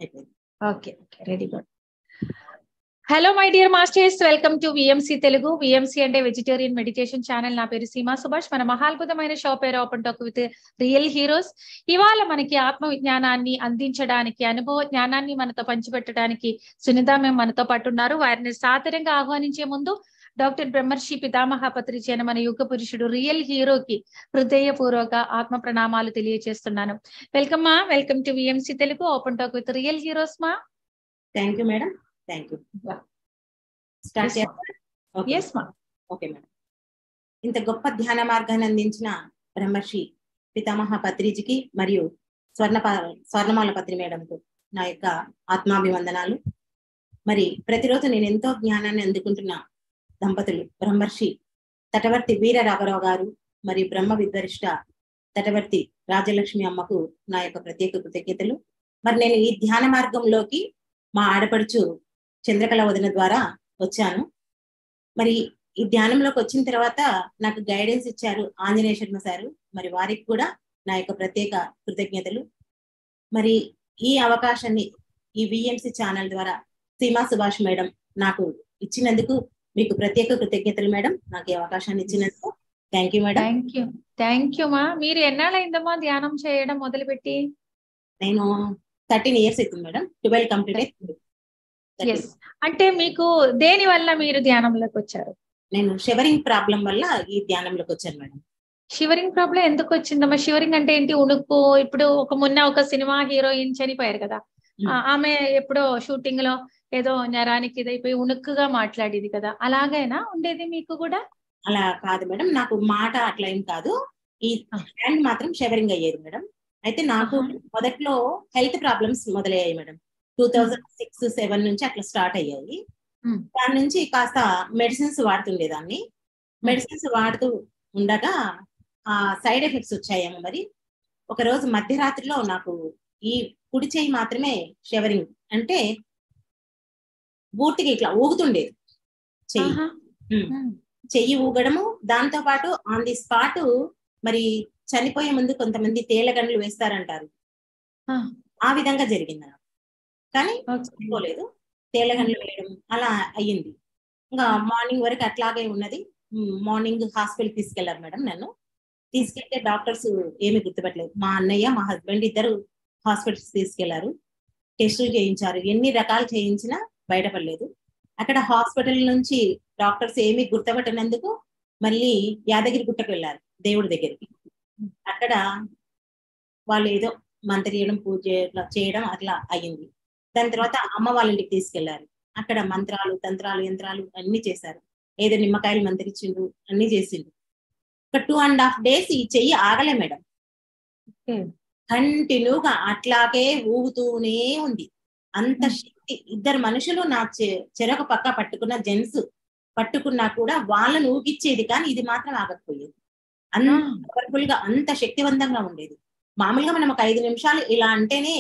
అయిపోయింది. Okay okay ready good. Hello my dear masters, welcome to VMC Telugu. VMC అంటే vegetarian meditation channel. నా పేరు సీమా సుభాష్. మన మహాద్భుతమైన షో పేరు open talk with real heroes. ఇవాళ మనకి ఆత్మ విజ్ఞానాన్ని అందించడానికి, అనుభవ జ్ఞానాన్ని మనతో పంచిపెట్టడానికి సునీత మేము మనతో పాటు ఉన్నారు. వారిని సాదరంగా ఆహ్వానించే ముందు డాక్టర్ బ్రహ్మర్షి పితామహ పత్రిజీ అయిన మన యుగ పురుషుడు రియల్ హీరోకి హృదయపూర్వక ఆత్మ ప్రణామాలు తెలియజేస్తున్నాను. వెల్కమ్ మా, welcome to VMC Telugu open talk with real heroes మా. Thank you madam, thank you. Start చేస్తాం. Okay madam. ఇంత గొప్ప ధ్యాన మార్గాన్ని అందించిన బ్రహ్మర్షి పితామహ పత్రిజీకి మరియు స్వర్ణమాల పత్రి మేడంకు నా యొక్క ఆత్మాభివందనాలు. మరి ప్రతిరోజు నేను ఎంతో జ్ఞానాన్ని అందుకుంటున్న దంపతులు బ్రహ్మర్షి తటవర్తి వీర రాఘరావు గారు మరియు బ్రహ్మ విద్వరిష్ట తటవర్తి రాజలక్ష్మి అమ్మకు నా యొక్క ప్రత్యేక కృతజ్ఞతలు. మరి నేను ఈ ధ్యాన మార్గంలోకి మా ఆడపడుచు చంద్రకళ వదిన ద్వారా వచ్చాను. మరి ఈ ధ్యానంలోకి వచ్చిన తర్వాత నాకు గైడెన్స్ ఇచ్చారు ఆంజనేయ శర్మ సారు. మరి వారికి కూడా నా యొక్క ప్రత్యేక కృతజ్ఞతలు. మరి ఈ అవకాశాన్ని ఈ విఎంసి ఛానల్ ద్వారా సీమా సుభాష్ మేడం నాకు ఇచ్చినందుకు మీకు ప్రత్యేక కృతజ్ఞతలు మేడం. నాకు ఈ అవకాశాన్ని ఇచ్చినందుకు thank you madam. Thank you మా. మీరు ఎన్నాళ్ళైందమ్మా ధ్యానం చేయడం మొదలుపెట్టి? నేను 13 years అవుతుంది మేడం. 12 కంప్లీట్ అవుతుంది. అంటే మీకు దేని వల్ల మీరు ధ్యానంలోకి వచ్చారు? నేను షివరింగ్ ప్రాబ్లం వల్ల ఈ ధ్యానంలోకి వచ్చాను మేడం. షివరింగ్ ప్రాబ్లం ఎందుకు వచ్చిందమ్మా? షివరింగ్ అంటే ఏంటి? ఉణుకు. ఇప్పుడు ఒక సినిమా హీరోయిన్ చనిపోయారు కదా, ఆమె ఎప్పుడో షూటింగ్ లో ఏదో నరానికి ఇదైపోయి ఉణుక్కుగా మాట్లాడేది కదా, అలాగైనా ఉండేది మీకు కూడా? అలా కాదు మేడం, నాకు మాట అట్లా ఏం కాదు. ఈ హ్యాండ్ మాత్రం షివరింగ్ అయ్యేది మేడం. అయితే నాకు మొదట్లో హెల్త్ ప్రాబ్లమ్స్ మొదలయ్యాయి మేడం. 2006-07 నుంచి అట్లా స్టార్ట్ అయ్యాయి. దాని నుంచి కాస్త మెడిసిన్స్ వాడుతుండేదాన్ని. మెడిసిన్స్ వాడుతూ ఉండగా ఆ సైడ్ ఎఫెక్ట్స్ వచ్చాయేమో. మరి ఒక రోజు మధ్యరాత్రిలో నాకు ఈ కుడి చెయ్యి మాత్రమే షివరింగ్, అంటే పూర్తిగా ఇట్లా ఊగుతుండేది చెయ్యి ఊగడము. దాంతో పాటు ఆన్ ది స్పాట్ మరి చనిపోయే ముందు కొంతమంది తేలగండ్లు వేస్తారంటారు, ఆ విధంగా జరిగింది నాకు. కానీ చనిపోలేదు, తేలగండ్లు వేయడం అలా అయ్యింది. ఇంకా మార్నింగ్ వరకు అట్లాగే ఉన్నది. మార్నింగ్ హాస్పిటల్ తీసుకెళ్లారు మేడం. నన్ను తీసుకెళ్తే డాక్టర్స్ ఏమి గుర్తుపట్టలేదు. మా అన్నయ్య మా హస్బెండ్ ఇద్దరు హాస్పిటల్స్ తీసుకెళ్లారు, టెస్టులు చేయించారు. ఎన్ని రకాలు చేయించినా బయటపడలేదు. అక్కడ హాస్పిటల్ నుంచి డాక్టర్స్ ఏమి గుర్తుపట్టినందుకు మళ్ళీ యాదగిరి గుట్టకు వెళ్ళారు, దేవుడి దగ్గరికి. అక్కడ వాళ్ళు ఏదో మంత్రియడం పూజ చేయడం అట్లా అయ్యింది. దాని తర్వాత అమ్మ వాళ్ళ ఇంటికి తీసుకెళ్లారు. అక్కడ మంత్రాలు తంత్రాలు యంత్రాలు అన్ని చేశారు. ఏదో నిమ్మకాయలు మంత్రించిండ్రు, అన్ని చేసిండ్రు. ఒక 2.5 days ఈ చెయ్యి ఆగలే మేడం. కంటిన్యూగా అట్లాగే ఊగుతూనే ఉంది. అంత శక్తి. ఇద్దరు మనుషులు నా చెరొక పక్క పట్టుకున్న జెంట్స్ పట్టుకున్నా కూడా వాళ్ళను ఊగిచ్చేది, కానీ ఇది మాత్రం ఆగకపోయేది. అంత పవర్ఫుల్ గా, అంత శక్తివంతంగా ఉండేది. మామూలుగా మనం ఒక 5 నిమిషాలు ఇలా అంటేనే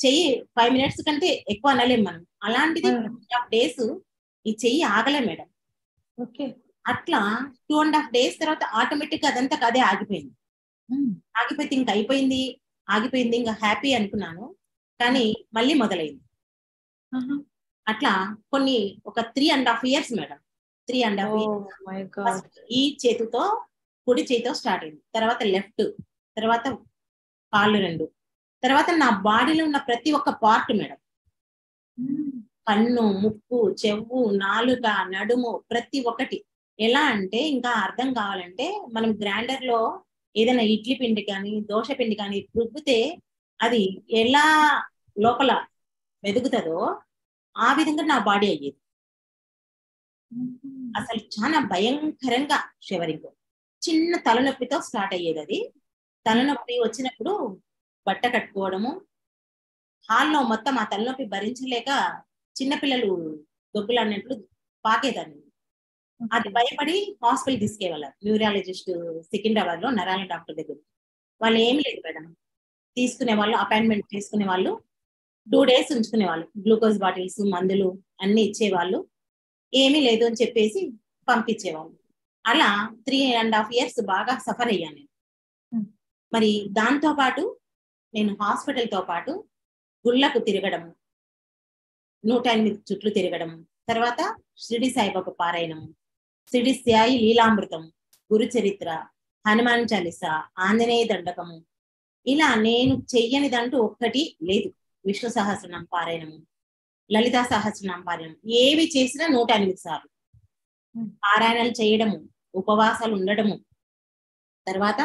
చెయ్యి 5 minutes కంటే ఎక్కువ అనలేం మనం. అలాంటిది 2.5 days ఈ చెయ్యి ఆగలే మేడం. అట్లా 2.5 days తర్వాత ఆటోమేటిక్ గా అదంతా అదే ఆగిపోయింది. ఆగిపోతే ఇంకా అయిపోయింది, ఆగిపోయింది, ఇంకా హ్యాపీ అనుకున్నాను. కానీ మళ్ళీ మొదలైంది. అట్లా కొన్ని ఒక 3.5 years మేడం. 3.5 years ఈ చేతితో, కుడి చేతితో స్టార్ట్ అయింది. తర్వాత లెఫ్ట్, తర్వాత కాళ్ళు 2, తర్వాత నా బాడీలో ఉన్న ప్రతి ఒక్క పార్ట్ మేడం. కన్ను, ముక్కు, చెవు, నాలుక, నడుము, ప్రతి ఒక్కటి. ఎలా అంటే ఇంకా అర్థం కావాలంటే మనం గ్రైండర్ లో ఏదైనా ఇడ్లీ పిండి కానీ దోశ పిండి కానీ రుబ్బితే అది ఎలా లోపల వెదుగుతుందో ఆ విధంగా నా బాడీ అయ్యేది. అసలు చాలా భయంకరంగా షివరింగ్. చిన్న తలనొప్పితో స్టార్ట్ అయ్యేది. అది తలనొప్పి వచ్చినప్పుడు బట్ట కట్టుకోవడము, హాల్లో మొత్తం ఆ తలనొప్పి భరించలేక చిన్నపిల్లలు దొబ్బులు అన్నట్లు పాకేదాన్ని. అది భయపడి హాస్పిటల్ తీసుకెళ్ళారు. న్యూరాలజిస్ట్ సికింద్రాబాద్ లో నరాల డాక్టర్ దగ్గర. వాళ్ళు ఏం లేదు మేడం, తీసుకునే వాళ్ళు, అపాయింట్మెంట్ తీసుకునే వాళ్ళు, 2 days ఉంచుకునే వాళ్ళు. గ్లూకోజ్ బాటిల్స్, మందులు అన్ని ఇచ్చేవాళ్ళు. ఏమీ లేదు అని చెప్పేసి పంపించేవాళ్ళు. అలా 3.5 years బాగా సఫర్ అయ్యాను నేను. మరి దాంతో పాటు నేను హాస్పిటల్ తో పాటు గుళ్ళకు తిరగడం, 108 చుట్లు తిరగడం, తర్వాత షిరిడి సాయిబాబా పారాయణం, షిరిడి సాయి లీలామృతం, గురు చరిత్ర, హనుమాన్ చాలీస, ఆంజనేయ దండకము, ఇలా నేను చెయ్యనిదంటూ ఒక్కటి లేదు. విష్ణు సహస్రనామ పారాయణము, లలితా సహస్రనామ పారాయణం, ఏవి చేసినా 108 సార్లు పారాయణాలు చేయడము, ఉపవాసాలు ఉండడము, తర్వాత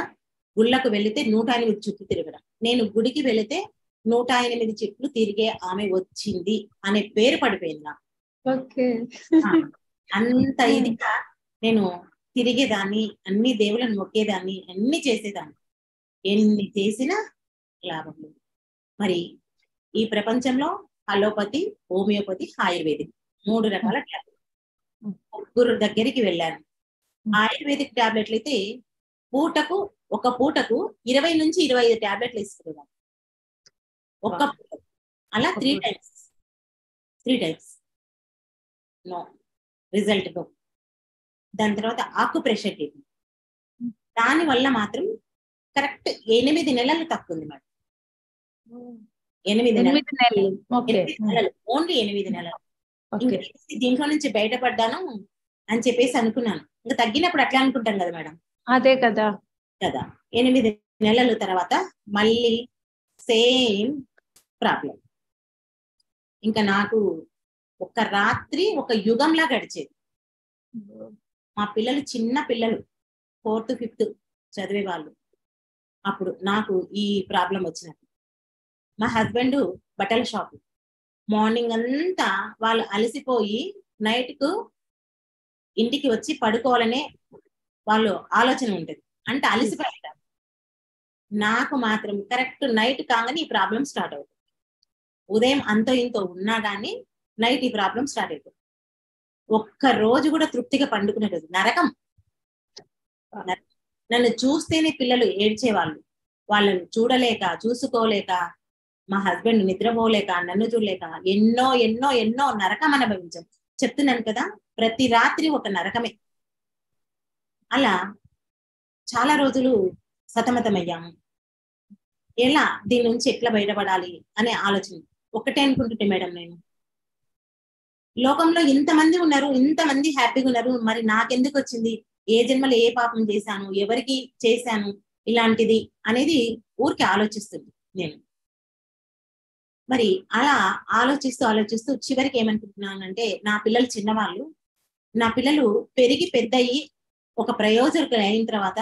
గుళ్ళకు వెళితే 108 చుట్లు తిరగడం. నేను గుడికి వెళితే 108 చుట్లు తిరిగే ఆమె వచ్చింది అనే పేరు పడిపోయింది నాకు. అంత ఇదిగా నేను తిరిగేదాన్ని, అన్ని దేవులను మొక్కేదాన్ని, అన్ని చేసేదాన్ని. ఎన్ని చేసినా లాభం లేదు. మరి ఈ ప్రపంచంలో అలోపతి, హోమియోపతి, ఆయుర్వేదిక్ 3 రకాల టాబ్లెట్. ముగ్గురు దగ్గరికి వెళ్ళాను. ఆయుర్వేదిక్ టాబ్లెట్లు అయితే ఒక పూటకు 20 నుంచి 25 టాబ్లెట్లు ఇస్తున్నాను ఒక్క పూట. అలా 3 టైమ్స్ నో రిజల్ట్ నో. దాని తర్వాత ఆకు ప్రెషర్ ట్రీట్మెంట్, దాని వల్ల మాత్రం కరెక్ట్ 8 నెలలు తక్కువ మేడం. 8 నెలలు ఓన్లీ 8 నెలలు. దీంట్లో నుంచి బయటపడ్డాను అని చెప్పేసి అనుకున్నాను. ఇంకా తగ్గినప్పుడు అట్లా అనుకుంటాం కదా మేడం. అదే కదా 8 నెలల తర్వాత మళ్ళీ సేమ్ ప్రాబ్లం. ఇంకా నాకు ఒక రాత్రి ఒక యుగంలా గడిచేది. మా పిల్లలు చిన్న పిల్లలు, 4th 5th చదివే వాళ్ళు. అప్పుడు నాకు ఈ ప్రాబ్లం వచ్చినట్టు. మా హస్బెండ్ బట్టల షాపు. మార్నింగ్ అంతా వాళ్ళు అలసిపోయి నైట్కు ఇంటికి వచ్చి పడుకోవాలనే వాళ్ళు ఆలోచన ఉంటుంది. అంటే అలసిపోయారు. నాకు మాత్రం కరెక్ట్ నైట్ కాగానే ఈ ప్రాబ్లం స్టార్ట్ అవుతుంది. ఉదయం అంతో ఇంతో ఉన్నా కానీ నైట్ ఈ ప్రాబ్లం స్టార్ట్ అవుతుంది. ఒక్క రోజు కూడా తృప్తిగా పండుకునేది నరకం. నన్ను చూస్తేనే పిల్లలు ఏడ్చేవాళ్ళు. వాళ్ళని చూడలేక, చూసుకోలేక, మా హస్బెండ్ నిద్రపోలేక, నన్ను చూడలేక ఎన్నో ఎన్నో ఎన్నో నరకం అనుభవించాం. చెప్తున్నాను కదా, ప్రతి రాత్రి ఒక నరకమే. అలా చాలా రోజులు సతమతమయ్యాము. ఎలా దీని నుంచి ఎట్లా బయటపడాలి అనే ఆలోచన ఒక్కటే అనుకుంటుంటే మేడం, నేను లోకంలో ఇంతమంది ఉన్నారు, ఇంతమంది హ్యాపీగా ఉన్నారు, మరి నాకెందుకు వచ్చింది? ఏ జన్మలో ఏ పాపం చేశాను, ఎవరికి చేశాను ఇలాంటిది అనేది ఊరికి ఆలోచిస్తుంది నేను. మరి అలా ఆలోచిస్తూ చివరికి ఏమనుకుంటున్నానంటే, నా పిల్లలు చిన్నవాళ్ళు, నా పిల్లలు పెరిగి పెద్దయి ఒక ప్రయోజకులు అయిన తర్వాత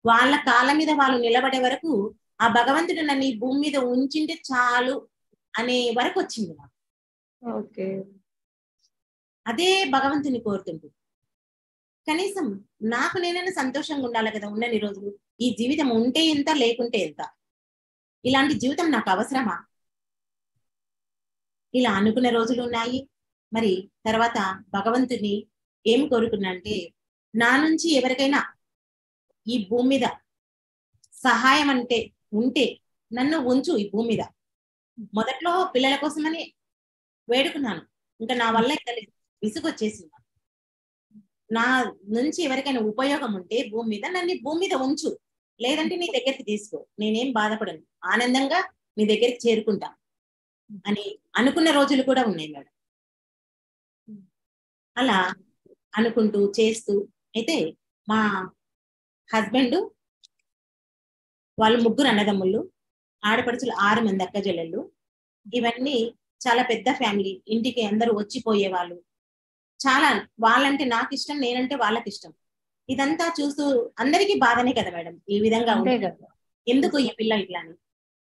వాళ్ళ కాళ్ళ మీద వాళ్ళు నిలబడే వరకు ఆ భగవంతుడు నన్ను ఈ భూమి మీద ఉంచింటే చాలు అనే వరకు వచ్చింది నాకు. అదే భగవంతుని కోరుతుంటుంది. కనీసం నాకు నేనైనా సంతోషంగా ఉండాలి కదా ఉన్నన్ని రోజులు. ఈ జీవితం ఉంటే ఎంత, లేకుంటే ఎంత. ఇలాంటి జీవితం నాకు అవసరమా? ఇలా అనుకునే రోజులు ఉన్నాయి. మరి తర్వాత భగవంతుని ఏం కోరుకున్నా అంటే, నా నుంచి ఎవరికైనా ఈ భూమి మీద సహాయం అంటే ఉంటే నన్ను ఉంచు ఈ భూమి మీద. మొదట్లో పిల్లల కోసమని వేడుకున్నాను. ఇంకా నా వల్ల ఇంకా విసుగొచ్చేసింది. నా నుంచి ఎవరికైనా ఉపయోగం ఉంటే భూమి మీద నన్ను భూమి మీద ఉంచు, లేదంటే నీ దగ్గరికి తీసుకో, నేనేం బాధపడను, ఆనందంగా నీ దగ్గరికి చేరుకుంటా అని అనుకున్న రోజులు కూడా ఉన్నాయి మేడం. అలా అనుకుంటూ చేస్తూ అయితే మా హస్బెండ్ వాళ్ళు 3 అన్నదమ్ముళ్ళు, ఆడపడుచులు 6 మంది అక్క చెల్లెళ్ళు. ఇవన్నీ చాలా పెద్ద ఫ్యామిలీ. ఇంటికి అందరూ వచ్చిపోయేవాళ్ళు. చాలా వాళ్ళంటే నాకు ఇష్టం, నేనంటే వాళ్ళకి ఇష్టం. ఇదంతా చూస్తూ అందరికీ బాధనే కదా మేడం. ఈ విధంగా ఎందుకు ఈ పిల్ల ఇట్లా అని.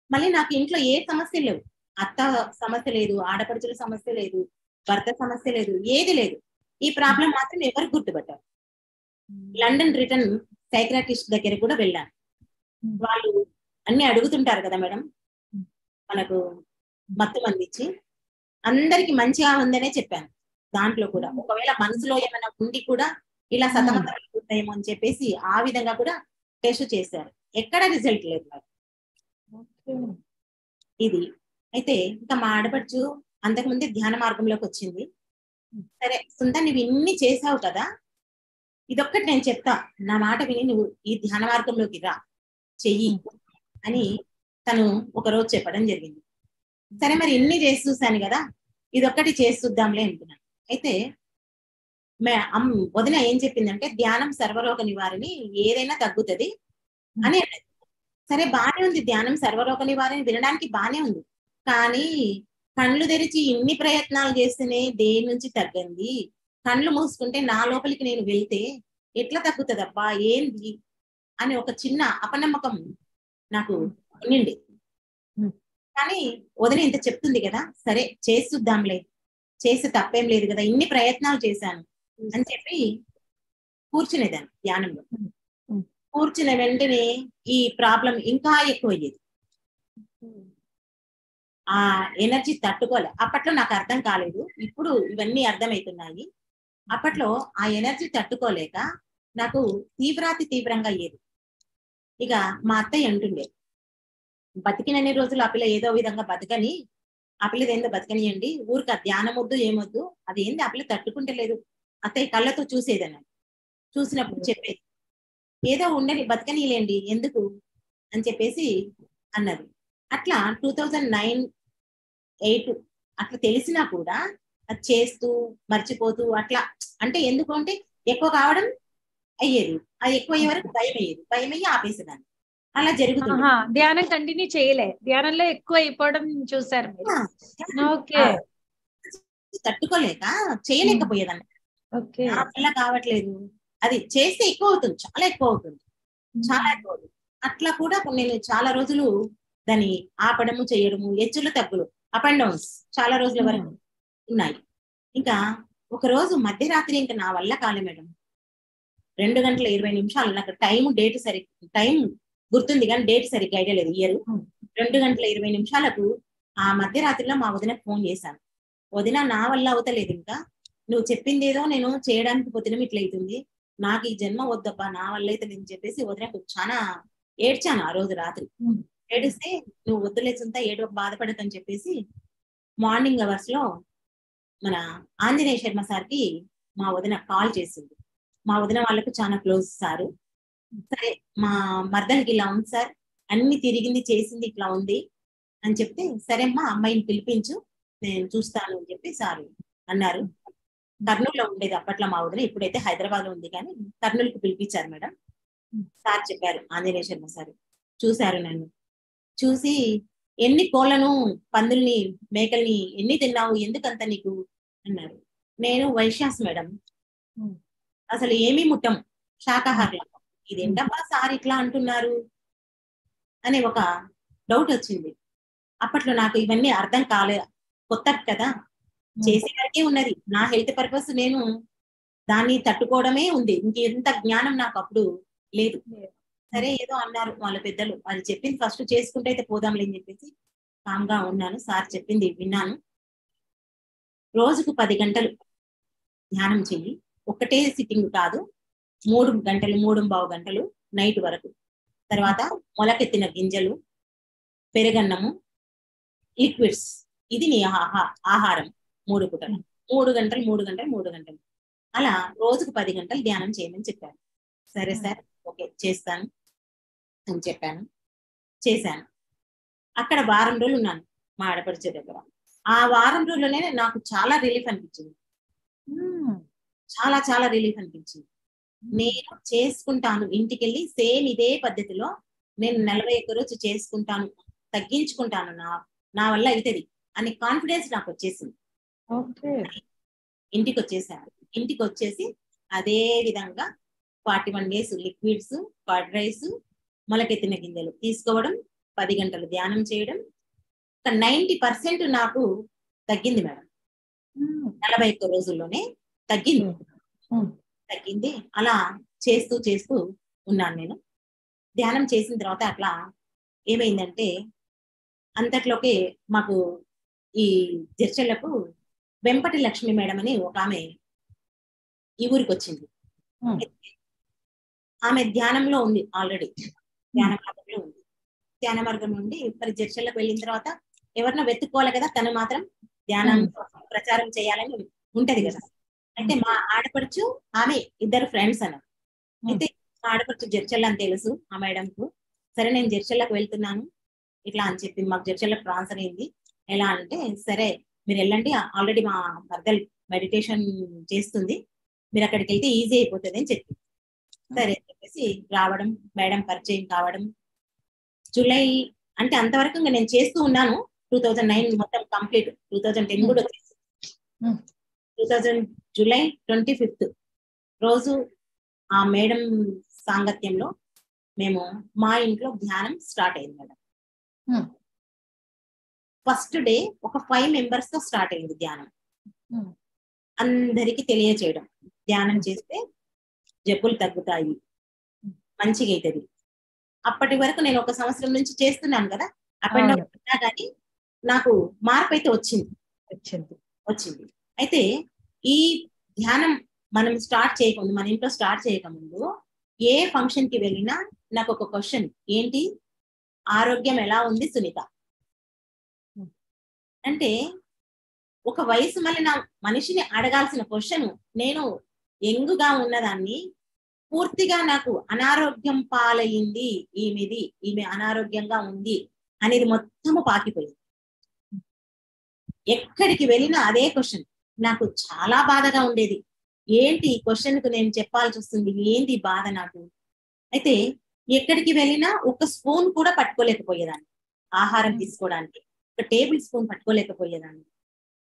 మళ్ళీ నాకు ఇంట్లో ఏ సమస్య లేవు. అత్త సమస్య లేదు, ఆడపడుచుల సమస్య లేదు, భర్త సమస్య లేదు, ఏది లేదు. ఈ ప్రాబ్లం మాత్రం ఎవరు గుర్తుపట్టారు. లండన్ రిటర్న్ సైక్రాటిస్ట్ దగ్గర కూడా వెళ్ళాను. వాళ్ళు అన్ని అడుగుతుంటారు కదా మేడం, మనకు మత్తు మంది ఇచ్చి అందరికి మంచిగా ఉందనే చెప్పాను. దాంట్లో కూడా ఒకవేళ మనసులో ఏమైనా ఉండి కూడా ఇలా సతమతమవుతాయేమో అని చెప్పేసి ఆ విధంగా కూడా టెస్ట్ చేశారు. ఎక్కడ రిజల్ట్ లేదు మరి. ఇది అయితే ఇంకా మా ఆడపడుచు అంతకుముందే ధ్యాన మార్గంలోకి వచ్చింది. సరే సుందర, నువ్వు ఇన్ని చేసావు కదా, ఇదొక్కటి నేను చెప్తా, నా మాట విని నువ్వు ఈ ధ్యాన మార్గంలోకి రా, చెయ్యి అని తను ఒకరోజు చెప్పడం జరిగింది. సరే మరి ఇన్ని చేసి చూసాను కదా, ఇదొక్కటి చేసి చూద్దాంలే అనుకున్నాను. అయితే వదిన ఏం చెప్పిందంటే, ధ్యానం సర్వరోగ నివారణి, ఏదైనా తగ్గుతుంది అని. సరే బానే ఉంది, ధ్యానం సర్వరోగ నివారణి వినడానికి బానే ఉంది. కానీ కళ్ళు తెరిచి ఇన్ని ప్రయత్నాలు చేస్తేనే దేని నుంచి తగ్గింది, కళ్ళు మూసుకుంటే నా లోపలికి నేను వెళ్తే ఎట్లా తగ్గుతుందబ్బా ఏంది అని ఒక చిన్న అపనమ్మకం నాకు ఉండింది. కానీ వదిన ఇంత చెప్తుంది కదా, సరే చేసి చూద్దాంలే, చేస్తే తప్పేం లేదు కదా, ఇన్ని ప్రయత్నాలు చేశాను అని చెప్పి కూర్చునేదాన్ని ధ్యానంలో. కూర్చున్న వెంటనే ఈ ప్రాబ్లం ఇంకా ఎక్కువ అయ్యేది. ఆ ఎనర్జీ తట్టుకోలే. అప్పట్లో నాకు అర్థం కాలేదు, ఇప్పుడు ఇవన్నీ అర్థమవుతున్నాయి. అప్పట్లో ఆ ఎనర్జీ తట్టుకోలేక నాకు తీవ్రంగా అయ్యేది. ఇక మా అత్తయ్య అంటుండే, బతికినన్ని రోజులు ఆ పిల్ల ఏదో విధంగా బతకని, ఆ పిల్లది ఏందో బతకనియండి, ఊరికి ధ్యానం వద్దు ఏమొద్దు, అది ఏంది ఆ పిల్ల తట్టుకుంటలేదు. అత్తయ్య కళ్ళతో చూసేదని, చూసినప్పుడు చెప్పేది, ఏదో ఉండని బతకనీలేండి ఎందుకు అని చెప్పేసి అన్నది. అట్లా 2009-8 అట్లా తెలిసినా కూడా అది చేస్తూ మర్చిపోతూ అట్లా, అంటే ఎందుకు అంటే ఎక్కువ కావడం అయ్యేది, అది ఎక్కువ అయ్యే వరకు భయం అయ్యి ఆపేసేదాన్ని. అలా జరుగుతుంది. ధ్యానం కంటిన్యూ చేయలే, ధ్యానంలో ఎక్కువ అయిపోవడం చూసారు మీరు. తట్టుకోలేక చేయలేకపోయేదాన్ని. నా వల్ల కావట్లేదు, అది చేస్తే ఎక్కువ అవుతుంది, చాలా ఎక్కువ అవుతుంది. అట్లా కూడా నేను చాలా రోజులు దాన్ని ఆపడము చేయడము, హెచ్చులు తగ్గులు, అప్ అండ్ డౌన్స్ చాలా రోజుల వరకు ఉన్నాయి. ఇంకా ఒక రోజు మధ్యరాత్రి ఇంకా నా వల్ల కాలే మేడం, 2:20 నాకు టైం గుర్తుంది కానీ డేట్ సరిగ్గా ఐడియా లేదు, ఇయర్ 2:20 ఆ మధ్యరాత్రిలో మా వదినకు ఫోన్ చేశాను. వదిన నా వల్ల అవుతలేదు, ఇంకా నువ్వు చెప్పింది ఏదో నేను చేయడానికి పోతే ఇట్లయితుంది, నాకు ఈ జన్మ వద్దబ్బా, నా వల్ల అయితే నేను చెప్పేసి వదినకు చాలా ఏడ్చాను ఆ రోజు రాత్రి. ఏడిస్తే నువ్వు వద్దులేసుంతా ఏడో బాధపడకని చెప్పేసి మార్నింగ్ అవర్స్ లో మన ఆంజనేయ శర్మ సార్కి మా వదిన కాల్ చేసింది. మా వదిన వాళ్ళకు చాలా క్లోజ్ సారు. సరే మా మర్దలకి ఇలా ఉంది సార్, అన్ని తిరిగింది చేసింది ఇట్లా ఉంది అని చెప్తే, సరే అమ్మా అమ్మాయిని పిలిపించు నేను చూస్తాను అని చెప్పి సారు అన్నారు. కర్నూలులో ఉండేది అప్పట్లో మా వదిన, ఇప్పుడైతే హైదరాబాద్ లో ఉంది, కానీ కర్నూలుకి పిలిపించారు మేడం. సార్ చెప్పారు, ఆంజనేయ శర్మ సార్ చూశారు, నన్ను చూసి ఎన్ని కోళ్లను పందుల్ని మేకల్ని ఎన్ని తిన్నావు, ఎందుకంత నీకు అన్నారు. నేను వైశ్యాస్ మేడం, అసలు ఏమీ ముట్టం, శాకాహారులం, ఇదేంటబ్బా సార్ ఇట్లా అంటున్నారు అనే ఒక డౌట్ వచ్చింది. అప్పట్లో నాకు ఇవన్నీ అర్థం కాలే, కొత్త కదా, చేసే వరకే ఉన్నది, నా హెల్త్ పర్పస్ నేను దాన్ని తట్టుకోవడమే ఉంది, ఇంకెంత జ్ఞానం నాకు అప్పుడు లేదు. సరే ఏదో అన్నారు వాళ్ళ పెద్దలు, వాళ్ళు చెప్పింది ఫస్ట్ చేసుకుంటే అయితే పోదాంలే అని చెప్పేసి కామ్గా ఉన్నాను. సార్ చెప్పింది విన్నాను. రోజుకు 10 గంటలు ధ్యానం చెయ్యి, ఒకటే సిట్టింగ్ కాదు, 3 గంటలు 3.25 గంటలు నైట్ వరకు. తర్వాత మొలకెత్తిన గింజలు, పెరుగన్నము, లిక్విడ్స్, ఇది నీ ఆహారం 3 పూటలు, 3 గంటలు 3 గంటలు 3 గంటలు, అలా రోజుకు 10 గంటలు ధ్యానం చేయమని చెప్పారు. సరే సార్ ఓకే చేస్తాను అని చెప్పాను, చేశాను. అక్కడ వారం రోజులు ఉన్నాను మా ఆడపడిచే దగ్గర. ఆ వారం రోజుల్లోనే నాకు చాలా రిలీఫ్ అనిపించింది, చాలా చాలా రిలీఫ్ అనిపించింది. నేను చేసుకుంటాను ఇంటికెళ్ళి సేమ్ ఇదే పద్ధతిలో నేను 41 రోజు చేసుకుంటాను, తగ్గించుకుంటాను, నా వల్ల అవుతుంది అని కాన్ఫిడెన్స్ నాకు వచ్చేసింది. ఇంటికి వచ్చేసాను. ఇంటికి వచ్చేసి అదే విధంగా 41 days లిక్విడ్స్, కర్డ్ రైస్, మొలకెత్తిన గింజలు తీసుకోవడం, 10 గంటలు ధ్యానం చేయడం, 90% నాకు తగ్గింది మేడం. 41 రోజుల్లోనే తగ్గింది. అలా చేస్తూ చేస్తూ ఉన్నాను నేను. ధ్యానం చేసిన తర్వాత అట్లా ఏమైందంటే, అంతట్లోకి మాకు ఈ జడ్చర్లకు వెంపటి లక్ష్మి మేడం అని ఒక ఆమె ఈ ఊరికి వచ్చింది. ఆమె ధ్యానంలో ఉంది, ఆల్రెడీ ధ్యాన మార్గంలో ఉంది. ధ్యాన మార్గం నుండి మరి జడ్చర్లకు వెళ్ళిన తర్వాత ఎవరినో వెతుక్కోవాలి కదా, తను మాత్రం ధ్యానం ప్రచారం చేయాలని ఉంటది కదా. అయితే మా ఆడపడుచు ఆమె ఇద్దరు ఫ్రెండ్స్ అన్నారు. అయితే మా ఆడపడుచు జడ్చర్ల అని తెలుసు ఆ మేడంకు. సరే నేను జడ్చర్లకు వెళ్తున్నాను ఇట్లా అని చెప్పి, మాకు జడ్చర్లకు ట్రాన్స్ఫర్ అయింది, ఎలా అంటే సరే మీరు వెళ్ళండి, ఆల్రెడీ మా మరదలు మెడిటేషన్ చేస్తుంది, మీరు అక్కడికి వెళ్తే ఈజీ అయిపోతుంది అని చెప్పి సరే అని చెప్పేసి రావడం, మేడం పరిచయం కావడం. జూలై అంటే అంతవరకు ఇంకా నేను చేస్తూ ఉన్నాను. 2009 మొత్తం కంప్లీట్. 2010 కూడా వచ్చేసి 2000 జూలై 25th రోజు ఆ మేడం సాంగత్యంలో మేము మా ఇంట్లో ధ్యానం స్టార్ట్ అయింది మేడం. ఫస్ట్ డే ఒక 5 members తో స్టార్ట్ అయింది ధ్యానం. అందరికి తెలియచేయడం, ధ్యానం చేస్తే జబ్బులు తగ్గుతాయి, మంచిగా అవుతుంది. అప్పటి వరకు నేను 1 సంవత్సరం నుంచి చేస్తున్నాను కదా, అప్ అండ్ డౌన్ ఉన్నా కానీ నాకు మార్పు అయితే వచ్చింది. అయితే ఈ ధ్యానం మనం స్టార్ట్ చేయకముందు, మన ఇంట్లో స్టార్ట్ చేయకముందు ఏ ఫంక్షన్ కి వెళ్ళినా నాకు ఒక క్వశ్చన్, ఏంటి ఆరోగ్యం ఎలా ఉంది సునీత అంటే, ఒక వయసు మళ్ళీ నా మనిషిని అడగాల్సిన క్వశ్చన్, నేను యంగ్గా ఉన్నదాన్ని పూర్తిగా నాకు అనారోగ్యం పాలయ్యింది, ఈమె అనారోగ్యంగా ఉంది అనేది మొత్తము పాకిపోయింది. ఎక్కడికి వెళ్ళినా అదే క్వశ్చన్. నాకు చాలా బాధగా ఉండేది. ఏంటి ఈ క్వశ్చన్ కు నేను చెప్పాల్సి వస్తుంది, ఏంటి బాధ నాకు. అయితే ఎక్కడికి వెళ్ళినా ఒక స్పూన్ కూడా పట్టుకోలేకపోయేదాన్ని, ఆహారం తీసుకోవడానికి ఒక టేబుల్ స్పూన్ పట్టుకోలేకపోయేదాన్ని.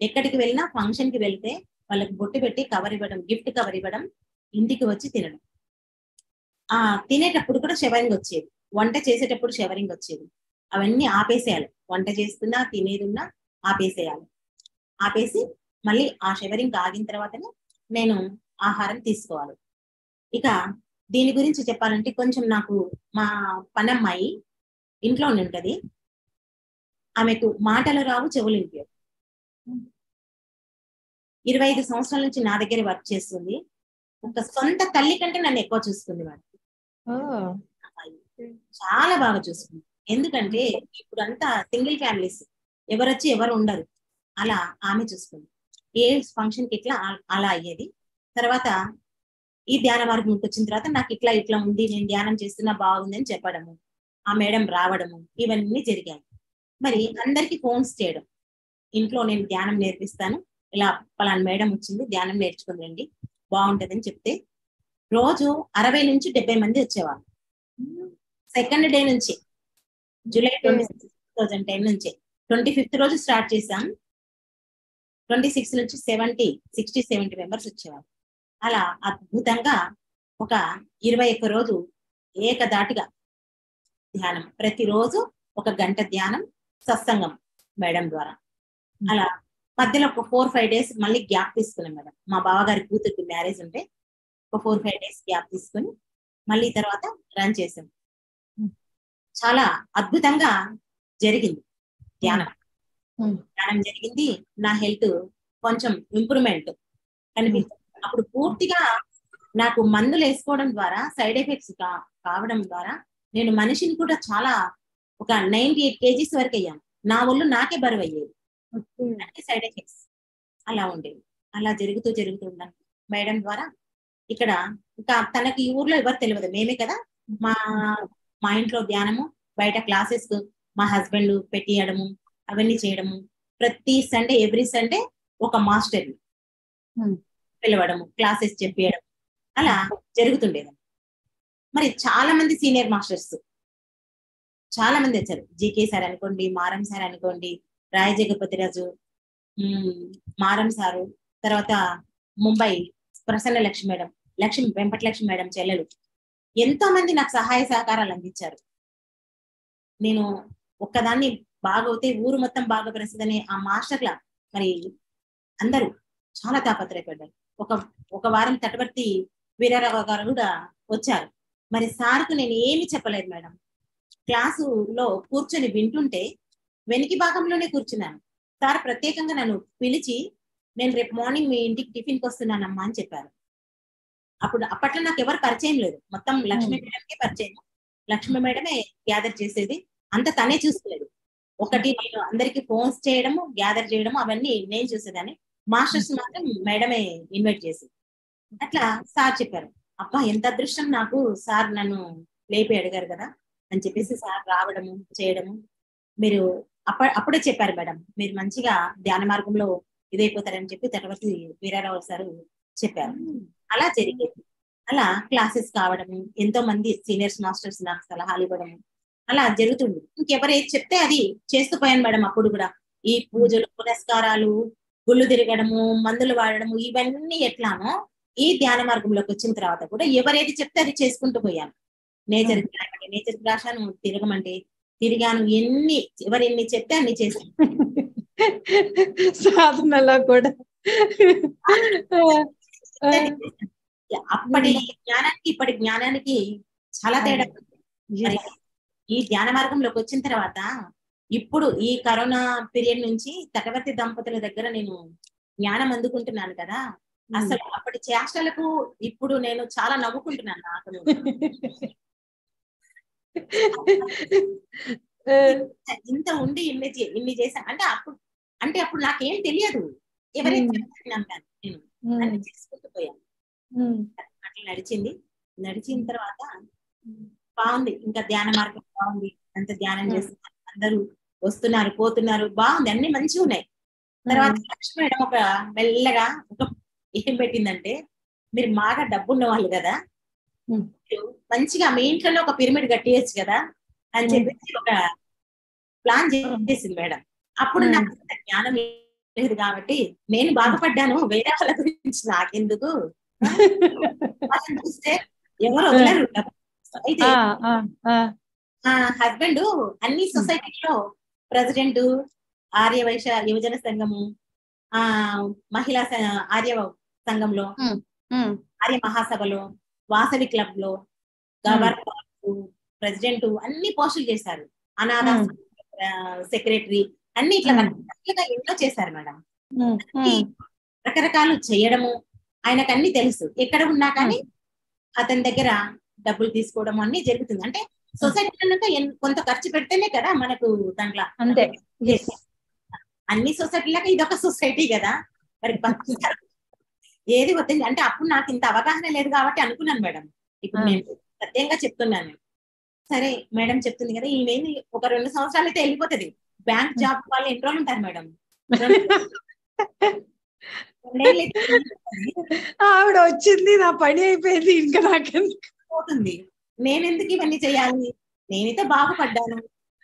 ఎక్కడికి వెళ్ళినా ఫంక్షన్ కి వెళ్తే వాళ్ళకి బొట్టు పెట్టి కవర్ ఇవ్వడం, గిఫ్ట్ కవర్ ఇవ్వడం, ఇంటికి వచ్చి తినడం. తినేటప్పుడు కూడా షవరింగ్ వచ్చేది, వంట చేసేటప్పుడు షవరింగ్ వచ్చేది. అవన్నీ ఆపేసేయాలి, వంట చేస్తున్నా తినేదున్నా ఆపేసేయాలి. ఆపేసి మళ్ళీ ఆ షవరింగ్ ఆగిన తర్వాతనే నేను ఆహారం తీసుకోవాలి. ఇక దీని గురించి చెప్పాలంటే కొంచెం నాకు మా పనమ్మాయి ఇంట్లో ఉంటది, ఆమెకు మాటలు రావు, చెవులు వినిపించవు. 25 సంవత్సరాల నుంచి నా దగ్గర వర్క్ చేస్తుంది. ఒక సొంత తల్లి కంటే నన్ను ఎక్కువ చూసుకుంది వాడు. చాలా బాగా చూసుకుంది. ఎందుకంటే ఇప్పుడు అంతా సింగిల్ ఫ్యామిలీస్, ఎవరొచ్చి ఎవరు ఉండరు, అలా ఆమె చూసుకుంది. ఏ ఫంక్షన్ కి ఇట్లా అలా అయ్యేది. తర్వాత ఈ ధ్యాన మార్గంకి వచ్చిన తర్వాత నాకు ఇట్లా ఉంది, నేను ధ్యానం చేస్తున్నా బాగుంది అని చెప్పడము, ఆ మేడం రావడము, ఇవన్నీ జరిగాయి. మరి అందరికి ఫోన్స్ చేయడం, ఇంట్లో నేను ధ్యానం నేర్పిస్తాను, ఇలా పలానా మేడం వచ్చింది, ధ్యానం నేర్చుకుందండి బాగుంటదని చెప్తే రోజు 60 నుంచి 70 మంది వచ్చేవాళ్ళు. సెకండ్ డే నుంచి జూలై 26, 2010 నుంచి 25th రోజు స్టార్ట్ చేశాం. 26 నుంచి 60-70 మెంబర్స్ వచ్చేవాళ్ళు. అలా అద్భుతంగా ఒక 21 రోజు ఏకదాటిగా ధ్యానం, ప్రతిరోజు 1 గంట ధ్యానం, సత్సంగం మేడం ద్వారా. అలా మధ్యలో ఒక 4-5 days మళ్ళీ గ్యాప్ తీసుకున్నాం మేడం. మా బావగారి కూతురికి మ్యారేజ్ ఉంటే ఒక 4-5 days గ్యాప్ తీసుకుని మళ్ళీ తర్వాత రన్ చేసాం. చాలా అద్భుతంగా జరిగింది ధ్యానం. ధ్యానం జరిగింది. నా హెల్త్ కొంచెం ఇంప్రూవ్మెంట్ కనిపించింది. అప్పుడు పూర్తిగా నాకు మందులు వేసుకోవడం ద్వారా సైడ్ ఎఫెక్ట్స్ కావడం ద్వారా నేను మనిషిని కూడా చాలా ఒక 98 kgs వరకు అయ్యాను. నా ఒళ్ళు నాకే బరువు అయ్యేది, సైడ్ ఎఫెక్ట్స్ అలా ఉండేవి. అలా జరుగుతూ ఉండాలి మేడం ద్వారా. ఇక్కడ ఇంకా తనకి ఈ ఊర్లో ఎవరు తెలియదు, మేమే కదా మా ఇంట్లో ధ్యానము, బయట క్లాసెస్ మా హస్బెండ్ పెట్టియడము, అవన్నీ చేయడము. ప్రతి సండే, ఎవ్రీ సండే ఒక మాస్టర్ పిలవడము, క్లాసెస్ చెప్పేయడం, అలా జరుగుతుండేది. మరి చాలా మంది సీనియర్ మాస్టర్స్ చాలా మంది వచ్చారు. జీకే సార్ అనుకోండి, మారం సార్ అనుకోండి, రాయ జగపతిరాజు, మారం సారు, తర్వాత ముంబై ప్రసన్న లక్ష్మి మేడం, వెంపటలక్ష్మి మేడం చెల్లెలు, ఎంతో మంది నాకు సహాయ సహకారాలు అందించారు. నేను ఒక్కదాన్ని బాగవుతే ఊరు మొత్తం బాగా ప్రసిద్ధనే ఆ మాస్టర్ల మరి అందరూ చాలా తాపత్రయపడ్డారు. ఒక వారం తటవర్తి వీరారావు గారు కూడా వచ్చారు. మరి సార్కు నేను ఏమి చెప్పలేదు మేడం. క్లాసులో కూర్చొని వింటుంటే వెనికి భాగంలోనే కూర్చున్నాను. సార్ ప్రత్యేకంగా నన్ను పిలిచి, నేను రేపు మార్నింగ్ మీ ఇంటికి టిఫిన్కి వస్తున్నానమ్మా అని చెప్పారు. అప్పట్లో నాకు ఎవరు పరిచయం లేదు, మొత్తం లక్ష్మీ మేడంకే పరిచయం. లక్ష్మీ మేడమే గ్యాదర్ చేసేది, అంత తనే చూసుకోలేదు. నేను అందరికి ఫోన్స్ చేయడము, గ్యాదర్ చేయడము, అవన్నీ నేను చూసేదాన్ని. మాస్టర్స్ మాత్రం మేడమే ఇన్వైట్ చేసి, అట్లా సార్ చెప్పారు. అబ్బా ఎంత అదృష్టం నాకు, సార్ నన్ను లేపి అడిగారు కదా అని చెప్పేసి సార్ రావడము చేయడము. మీరు అప్పుడే చెప్పారు మేడం, మీరు మంచిగా ధ్యాన మార్గంలో ఇదైపోతారని చెప్పి చక్రవర్తి వీరారావు సార్ చెప్పారు. అలా జరిగేది. అలా క్లాసెస్ కావడం, ఎంతో మంది సీనియర్స్ మాస్టర్స్ నాకు సలహాలు ఇవ్వడం, అలా జరుగుతుంది. ఇంకెవరు ఏది చెప్తే అది చేస్తూ పోయాను మేడం. అప్పుడు కూడా ఈ పూజలు పునస్కారాలు, గుళ్ళు తిరగడము, మందులు వాడడము, ఇవన్నీ ఎట్లానో ఈ ధ్యాన మార్గంలోకి వచ్చిన తర్వాత కూడా ఎవరేది చెప్తే అది చేసుకుంటూ పోయాను. నేచర్కి రాశాను, తిరగమంటే తిరిగాను. ఎవరెన్ని చెప్తే అన్ని చేశాను. సాధనలో కూడా అప్పటి జ్ఞానానికి ఇప్పటి జ్ఞానానికి చాలా తేడా. ఈ ధ్యాన మార్గంలోకి వచ్చిన తర్వాత ఇప్పుడు ఈ కరోనా పీరియడ్ నుంచి చక్రవర్తి దంపతుల దగ్గర నేను జ్ఞానం అందుకుంటున్నాను కదా, అసలు అప్పటి చేష్టలకు ఇప్పుడు నేను చాలా నవ్వుకుంటున్నాను. నాకు ఇంత ఉండి ఇన్ని చేశాను అంటే అప్పుడు నాకేం తెలియదు. ఎవరైతే నేను అన్ని చేసుకుంటూ పోయాను. అట్లా నడిచిన తర్వాత బాగుంది. ఇంకా ధ్యాన మార్గం బాగుంది. అంత ధ్యానం చేస్తున్నారు, అందరూ వస్తున్నారు పోతున్నారు, బాగుంది, అన్ని మంచిగా ఉన్నాయి. తర్వాత లక్ష్మి మేడం ఒక మెల్లగా ఏం పెట్టిందంటే, మీరు బాగా డబ్బున్న వాళ్ళు కదా, మంచిగా మీ ఇంట్లోనే ఒక పిరమిడ్ కట్టేయచ్చు కదా అని చెప్పేసి ఒక ప్లాన్ చేసింది మేడం. అప్పుడు నాకు జ్ఞానం లేదు కాబట్టి నేను బాగుపడ్డాను, వేరే వాళ్ళ గురించి నాకెందుకు, చూస్తే ఎవరు వదలరు. అయితే హస్బెండ్ అన్ని సొసైటీలో ప్రెసిడెంట్, ఆర్యవైశ్య యువజన సంఘము, మహిళా ఆర్య సంఘంలో, ఆర్య మహాసభలో, వాసవి క్లబ్ లో గవర్నర్, ప్రెసిడెంట్, అన్ని పోస్టులు చేశారు. అనాథ సెక్రటరీ, అన్ని ఇట్లా ఎన్నో చేశారు మేడం. రకరకాలు చేయడము ఆయనకు అన్ని తెలుసు. ఎక్కడ ఉన్నా కానీ అతని దగ్గర డబ్బులు తీసుకోవడం అన్ని జరుగుతుంది. అంటే సొసైటీ కనుక కొంత ఖర్చు పెడితేనే కదా మనకు దాంట్లో అంతే. అన్ని సొసైటీలకు ఇదొక సొసైటీ కదా, మరి ఏది వద్దండి అంటే అప్పుడు నాకు ఇంత అవగాహన లేదు కాబట్టి అనుకున్నాను మేడం. ఇప్పుడు నేను సత్యంగా చెప్తున్నాను. సరే మేడం చెప్తుంది కదా, ఈమె ఒక 2 సంవత్సరాలు అయితే వెళ్ళిపోతుంది. బ్యాంక్ జాబ్ వాళ్ళు ఎన్ని రోజులు ఉంటారు మేడం? ఆవిడ వచ్చింది, నా పని అయిపోయింది, ఇంకా నాకెందుకు పోతుంది, నేనెందుకు ఇవన్నీ చేయాలి, నేనైతే బాగుపడ్డాను,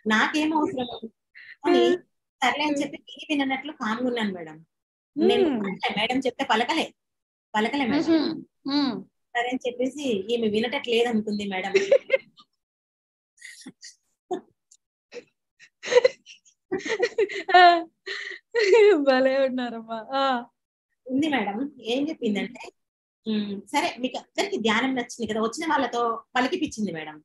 నాకేం అవసరము అని సర్లే అని చెప్పి వినన్నట్లు కామ్గున్నాను మేడం. నేను మేడం చెప్తే పలకలే మేడం. సరే అని చెప్పేసి ఈమె వినటట్లేదు అనుకుంది మేడం. భలే ఉన్నారమ్మా. ఉంది మేడం. ఏం చెప్పిందంటే, సరే మీకు అందరికి ధ్యానం నచ్చింది కదా, వచ్చిన వాళ్ళతో పలికిపించింది మేడం.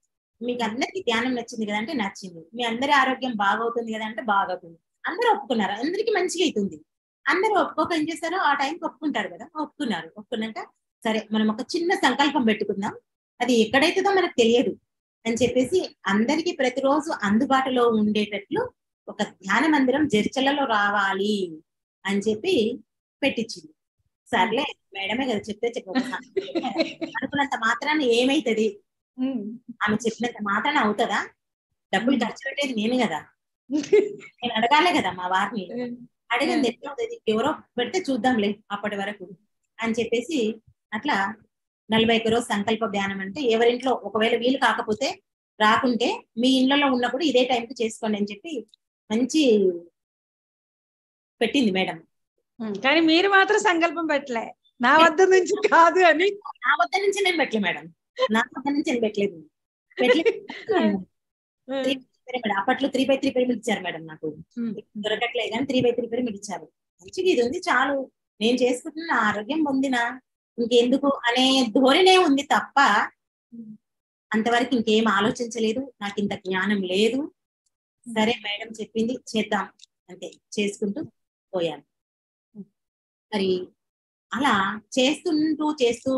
మీకు అందరికి ధ్యానం నచ్చింది కదా అంటే నచ్చింది, మీ అందరి ఆరోగ్యం బాగవుతుంది కదా అంటే బాగవుతుంది. అందరూ ఒప్పుకున్నారు, అందరికి మంచిగా అవుతుంది. అందరూ ఒప్పుకోక ఏం చేస్తారో ఆ టైంకి ఒప్పుకుంటారు కదా, ఒప్పుకున్నాక సరే మనం ఒక చిన్న సంకల్పం పెట్టుకుందాం, అది ఎక్కడైతుందో మనకు తెలియదు అని చెప్పేసి అందరికి ప్రతిరోజు అందుబాటులో ఉండేటట్లు ఒక ధ్యాన మందిరం జర్చలలో రావాలి అని చెప్పి పెట్టించింది. సర్లే మేడమే కదా చెప్తే అనుకున్నంత మాత్రాన ఏమైతుంది, ఆమె చెప్పినంత మాత్రాన అవుతుందా? డబ్బులు ఖర్చు పెట్టేది నేను కదా, నేను అడగాలే కదా మా వారిని. అడిగింది ఎట్లా అవుతుంది, ఎవరో పెడితే చూద్దాంలే అప్పటి వరకు అని చెప్పేసి అట్లా 41 రోజు సంకల్ప ధ్యానం అంటే ఎవరింట్లో ఒకవేళ వీలు కాకపోతే రాకుంటే మీ ఇళ్లలో ఉన్నప్పుడు ఇదే టైంకి చేసుకోండి అని చెప్పి మంచి పెట్టింది మేడం. కానీ మీరు మాత్రం సంకల్పం పెట్టలే, నా వద్ద నుంచి కాదు అని. నా వద్ద నుంచి నేను పెట్టలే మేడం, నా వద్ద నుంచి నేను పెట్టలేదు. అప్పట్లో 3x3 పిరమిడ్ ఇచ్చారు మేడం, నాకు దొరకట్లేదు కానీ 3x3 పిరమిడ్ ఇచ్చారు. మంచిగా ఇది ఉంది చాలు, నేను చేసుకుంటున్న ఆరోగ్యం పొందిన ఇంకెందుకు అనే ధోరణే ఉంది తప్ప అంతవరకు ఇంకేం ఆలోచించలేదు. నాకు ఇంత జ్ఞానం లేదు. సరే మేడం చెప్పింది చేద్దాం అంతే, చేసుకుంటూ పోయాను. మరి అలా చేస్తూ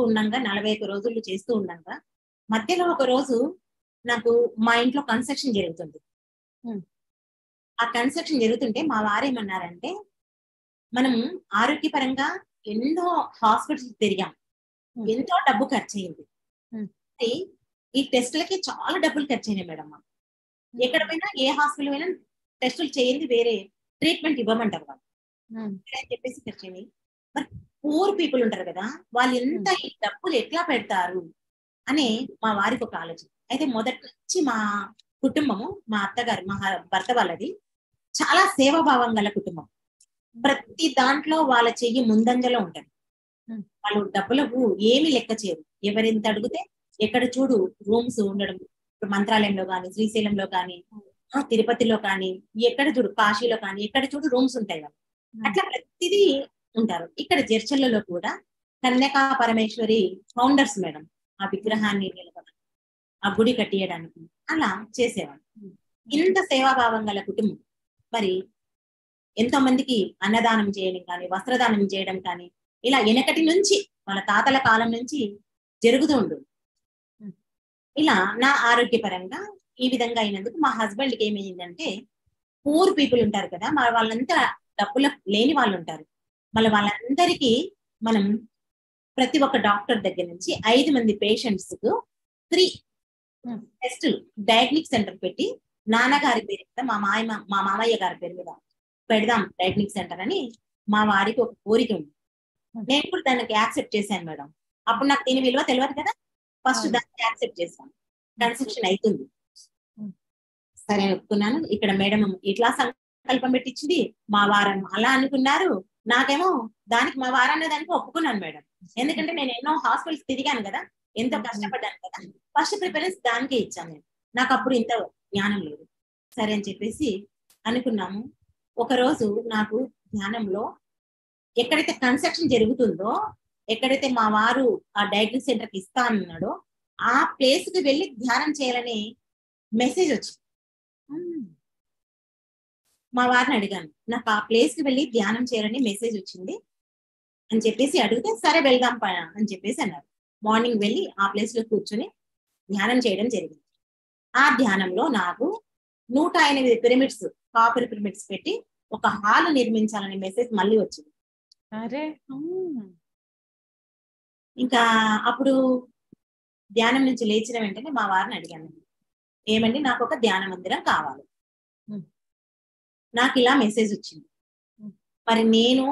ఉండగా 41 రోజులు చేస్తూ ఉండగా మధ్యలో ఒక రోజు నాకు మా ఇంట్లో కన్స్ట్రక్షన్ జరుగుతుంది. ఆ కన్స్ట్రక్షన్ జరుగుతుంటే మా వారేమన్నారంటే, మనం ఆరోగ్యపరంగా ఎన్నో హాస్పిటల్స్ తిరిగాం, ఎంతో డబ్బు ఖర్చు అయింది, ఈ టెస్టులకి చాలా డబ్బులు ఖర్చు అయినాయి మేడం. ఎక్కడ పోయినా ఏ హాస్పిటల్ పోయినా టెస్టులు చేయండి, వేరే ట్రీట్మెంట్ ఇవ్వమంటారు వాళ్ళు అని చెప్పేసి తెచ్చింది. మరి పూర్ పీపుల్ ఉంటారు కదా, వాళ్ళు ఎంత ఈ డబ్బులు ఎట్లా పెడతారు అని మా వారికి ఒక ఆలోచన. అయితే మొదటి నుంచి మా కుటుంబము, మా అత్తగారు, మా భర్త వాళ్ళది చాలా సేవాభావం గల కుటుంబం. ప్రతి దాంట్లో వాళ్ళ చెయ్యి ముందంజలో ఉంటారు. వాళ్ళు డబ్బులకు ఏమి లెక్క చేయరు. ఎవరెంత అడిగితే ఎక్కడ చూడు రూమ్స్ ఉండడం, మంత్రాలయంలో కానీ, శ్రీశైలంలో కానీ, తిరుపతిలో కానీ, ఎక్కడ చూడు కాశీలో కానీ, ఎక్కడ చూడు రూమ్స్ ఉంటాయి వాళ్ళు. అట్లా ప్రతిదీ ఉంటారు. ఇక్కడ జర్చర్లలో కూడా కన్యకా పరమేశ్వరి ఫౌండర్స్ మేడం ఆ విగ్రహాన్ని నిలబడి ఆ గుడి కట్టియడానికి అలా చేసేవాళ్ళు. ఇంత సేవాభావం గల కుటుంబం. మరి ఎంతో మందికి అన్నదానం చేయడం కానీ, వస్త్రదానం చేయడం కానీ, ఇలా వెనకటి నుంచి వాళ్ళ తాతల కాలం నుంచి జరుగుతూ ఉంటుంది. ఇలా నా ఆరోగ్యపరంగా ఈ విధంగా అయినందుకు మా హస్బెండ్కి ఏమైందంటే, పూర్ పీపుల్ ఉంటారు కదా, మరి వాళ్ళంతా డబ్బులు లేని వాళ్ళు ఉంటారు. మళ్ళీ వాళ్ళందరికీ మనం ప్రతి ఒక్క డాక్టర్ దగ్గర నుంచి 5 మంది పేషెంట్స్ కు 3 టెస్టులు డయాగ్నిక్ సెంటర్ పెట్టి నాన్నగారి పేరు మీద, మా మామయ్య గారి పేరు మీద పెడదాం డయాగ్నిక్ సెంటర్ అని మా వారికి ఒక కోరిక ఉంది. నేను కూడా దానికి యాక్సెప్ట్ చేశాను మేడం. అప్పుడు నాకు దీని విలువ తెలియదు కదా, ఫస్ట్ దానికి యాక్సెప్ట్ చేశాను. కన్స్ట్రక్షన్ అవుతుంది, సరే ఒప్పుకున్నాను. ఇక్కడ మేడం ఇట్లా సంకల్పం పెట్టించింది, మా వారం అలా అనుకున్నారు. నాకేమో దానికి మా వారన్న దానికి ఒప్పుకున్నాను మేడం. ఎందుకంటే నేను ఎన్నో హాస్పిటల్స్ తిరిగాను కదా, ఎంతో కష్టపడ్డాను కదా, ఫస్ట్ ప్రిఫరెన్స్ దానికే ఇచ్చాను నేను. నాకు అప్పుడు ఇంత జ్ఞానం లేదు. సరే అని చెప్పేసి అనుకున్నాము. ఒకరోజు నాకు ధ్యానంలో ఎక్కడైతే కన్స్ట్రక్షన్ జరుగుతుందో, ఎక్కడైతే మా వారు ఆ డయాగ్నిక్ సెంటర్ కి ఇస్తా అన్నాడో ఆ ప్లేస్ కి వెళ్ళి ధ్యానం చేయాలని మెసేజ్ వచ్చింది. మా వారిని అడిగాను, నాకు ఆ ప్లేస్ కి వెళ్ళి ధ్యానం చేయాలని మెసేజ్ వచ్చింది అని చెప్పేసి అడిగితే, సరే వెళ్దాం అని చెప్పేసి అన్నారు. మార్నింగ్ వెళ్ళి ఆ ప్లేస్ లో కూర్చొని ధ్యానం చేయడం జరిగింది. ఆ ధ్యానంలో నాకు 108 పిరమిడ్స్, కాపర్ పిరమిడ్స్ పెట్టి ఒక హాల్ నిర్మించాలనే మెసేజ్ మళ్ళీ వచ్చింది. ఇంకా అప్పుడు ధ్యానం నుంచి లేచిన వెంటనే మా వారిని అడిగాను, ఏమండి నాకు ఒక ధ్యాన మందిరం కావాలి, నాకు ఇలా మెసేజ్ వచ్చింది. మరి నేను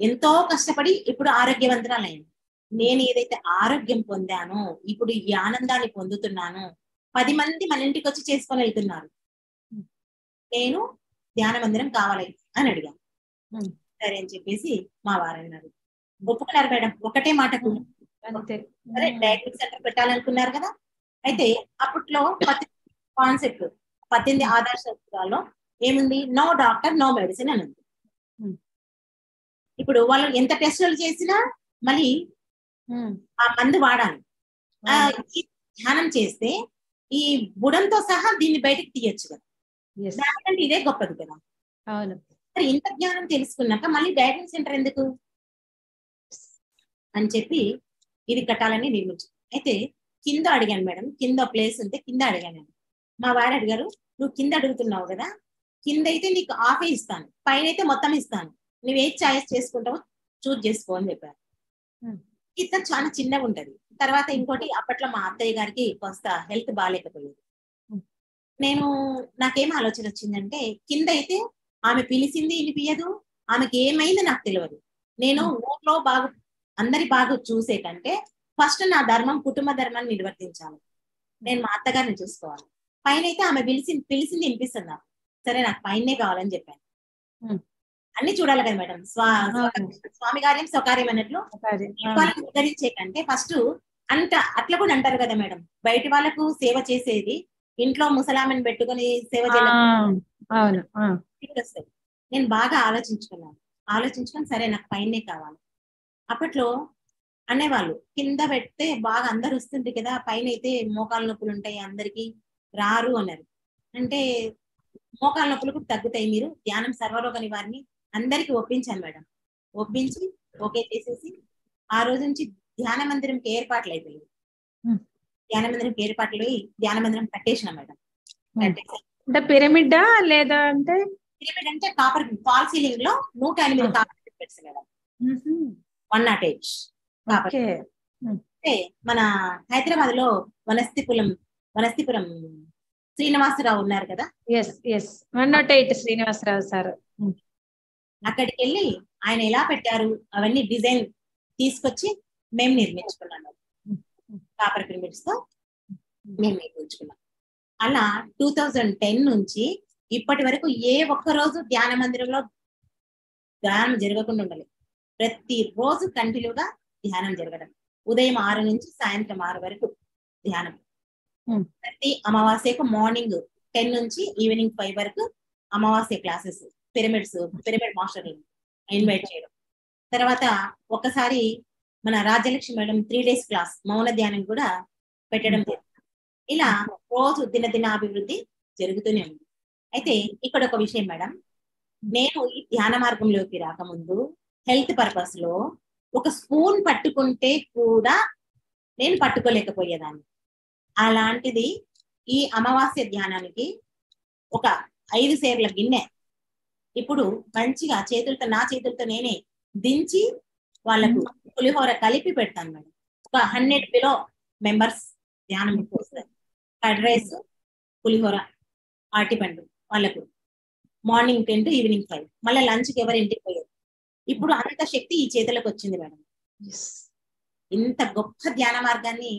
ఎంతో కష్టపడి ఇప్పుడు ఆరోగ్యవంతురాలైంది. నేను ఏదైతే ఆరోగ్యం పొందానో, ఇప్పుడు ఈ ఆనందాన్ని పొందుతున్నానో, 10 మంది మన ఇంటికి వచ్చి చేసుకొని వెళ్తున్నారు. నేను ధ్యాన మందిరం కావాలి అని అడిగాను. సరే అని చెప్పేసి మా వారు అన్నారు, ఒప్పుకున్నారు మేడం. ఒకటే మాటకు సరే డయాగ్నిక్ సెంటర్ పెట్టాలనుకున్నారు కదా. అయితే అప్పట్లో కాన్సెప్ట్ 18 ఆధార సూత్రాల్లో ఏముంది, నో డాక్టర్ నో మెడిసిన్ అని ఉంది. ఇప్పుడు వాళ్ళు ఎంత టెస్టులు చేసినా మళ్ళీ ఆ మందు వాడాలి. ధ్యానం చేస్తే ఈ బుడంతో సహా దీన్ని బయటకు తీయచ్చు కదా, దానికంటే ఇదే గొప్పది కదా. మరి ఇంత జ్ఞానం తెలుసుకున్నాక మళ్ళీ డయాగ్నిక్ సెంటర్ ఎందుకు అని చెప్పి ఇది కట్టాలని నిర్మించు. అయితే కింద అడిగాను మేడం, కింద ప్లేస్ ఉంటే కింద అడిగాను. మా వారు అడిగారు, నువ్వు కింద అడుగుతున్నావు కదా, కింద అయితే నీకు ఆఫే ఇస్తాను, పైన అయితే మొత్తం ఇస్తాను, నువ్వు ఏ చాయిస్ చేసుకుంటావో చూజ్ చేసుకో అని చెప్పారు. కింద చాలా చిన్నగా ఉంటది. తర్వాత ఇంకోటి, అప్పట్లో మా అత్తయ్య గారికి కొంత హెల్త్ బాగాలేకపోయేది. నాకేం ఆలోచన వచ్చిందంటే, కింద అయితే ఆమె పిలిచింది వినిపించదు, ఆమెకి ఏమైంది నాకు తెలియదు. నేను ఊర్లో బాగా అందరి బాగా చూసే కంటే ఫస్ట్ నా ధర్మం, కుటుంబ ధర్మాన్ని నిర్వర్తించాలి. నేను మా అత్తగారిని చూసుకోవాలి. పైన అయితే ఆమె పిలిచింది వినిపిస్తుంది నాకు. సరే నాకు పైనే కావాలని చెప్పాను. అన్ని చూడాలి కదా మేడం, స్వామి కార్యం స్వకార్యం అన్నట్లు వాళ్ళని ఉద్ధరించే కంటే ఫస్ట్ అట్లా కూడా అంటారు కదా మేడం, బయట వాళ్ళకు సేవ చేసేది ఇంట్లో ముసలామని పెట్టుకుని సేవ చేయలేదు. నేను బాగా ఆలోచించుకొని సరే నాకు పైనే కావాలి. అప్పట్లో అనేవాళ్ళు కింద పెడితే బాగా అందరు వస్తుంది కదా, పైన అయితే మోకాలు నొప్పులు ఉంటాయి అందరికి రారు అన్నారు. అంటే మోకాలు నొప్పులు కూడా తగ్గుతాయి, మీరు ధ్యానం సర్వరోగ నివారిని అందరికి ఒప్పించాను మేడం. ఒప్పించి ఓకే చేసేసి ఆ రోజు నుంచి ధ్యాన మందిరంకి ఏర్పాట్లు అయిపోయింది. ధ్యాన మందిరం ఏర్పాట్లు ధ్యాన మందిరం కట్టేసిన మేడం. పిరమిడ్ లేదా అంటే పిరమిడ్ అంటే కాపర్ ఫాల్ సీలింగ్ లో 108 కాపర్ పిరమిడ్స్ మేడం. 108 కాపర్. అంటే మన హైదరాబాద్ లో వనస్థిపురం శ్రీనివాసరావు ఉన్నారు కదా, 108 శ్రీనివాసరావు సార్. అక్కడికి వెళ్ళి ఆయన ఎలా పెట్టారు అవన్నీ డిజైన్ తీసుకొచ్చి మేము నిర్మించుకున్నాము. కాపర్ పిరమిడ్స్ తో మేము నిర్మించుకున్నాం. అలా 2010 నుంచి ఇప్పటి వరకు ఏ ఒక్క రోజు ధ్యాన మందిరంలో ధ్యానం జరగకుండా ఉండలేదు. ప్రతి రోజు కంటిన్యూగా ధ్యానం జరగడం. ఉదయం 6 నుంచి సాయంత్రం 6 వరకు ధ్యానం. ప్రతి అమావాస్యకు మార్నింగ్ 10 నుంచి ఈవినింగ్ 5 వరకు అమావాస్య క్లాసెస్, పిరమిడ్ మాస్టర్ ఇన్వైట్ చేయడం. తర్వాత ఒకసారి మన రాజ్యలక్ష్మి మేడం 3 days క్లాస్ మౌన ధ్యానం కూడా పెట్టడం జరిగింది. ఇలా రోజు దినాభివృద్ధి జరుగుతూనే ఉంది. అయితే ఇక్కడ ఒక విషయం మేడం, నేను ఈ ధ్యాన మార్గంలోకి రాకముందు హెల్త్ పర్పస్ లో ఒక స్పూన్ పట్టుకుంటే కూడా నేను పట్టుకోలేకపోయేదాన్ని. అలాంటిది ఈ అమావాస్య ధ్యానానికి ఒక 5 సేర్ల గిన్నె ఇప్పుడు మంచిగా నా చేతులతో నేనే దించి వాళ్ళకు పులిహోర కలిపి పెడతాను మేడం. ఒక 100 కిలో మెంబర్స్ ధ్యానం వస్తారు. కర్డ్ రైస్, పులిహోర, అరటిపండు వాళ్ళకు మార్నింగ్ 10 to ఈవినింగ్ 5. మళ్ళీ లంచ్కి ఎవరు ఇంటికి పోయారు. ఇప్పుడు అంత శక్తి ఈ చేతులకు వచ్చింది మేడం. ఇంత గొప్ప ధ్యాన మార్గాన్ని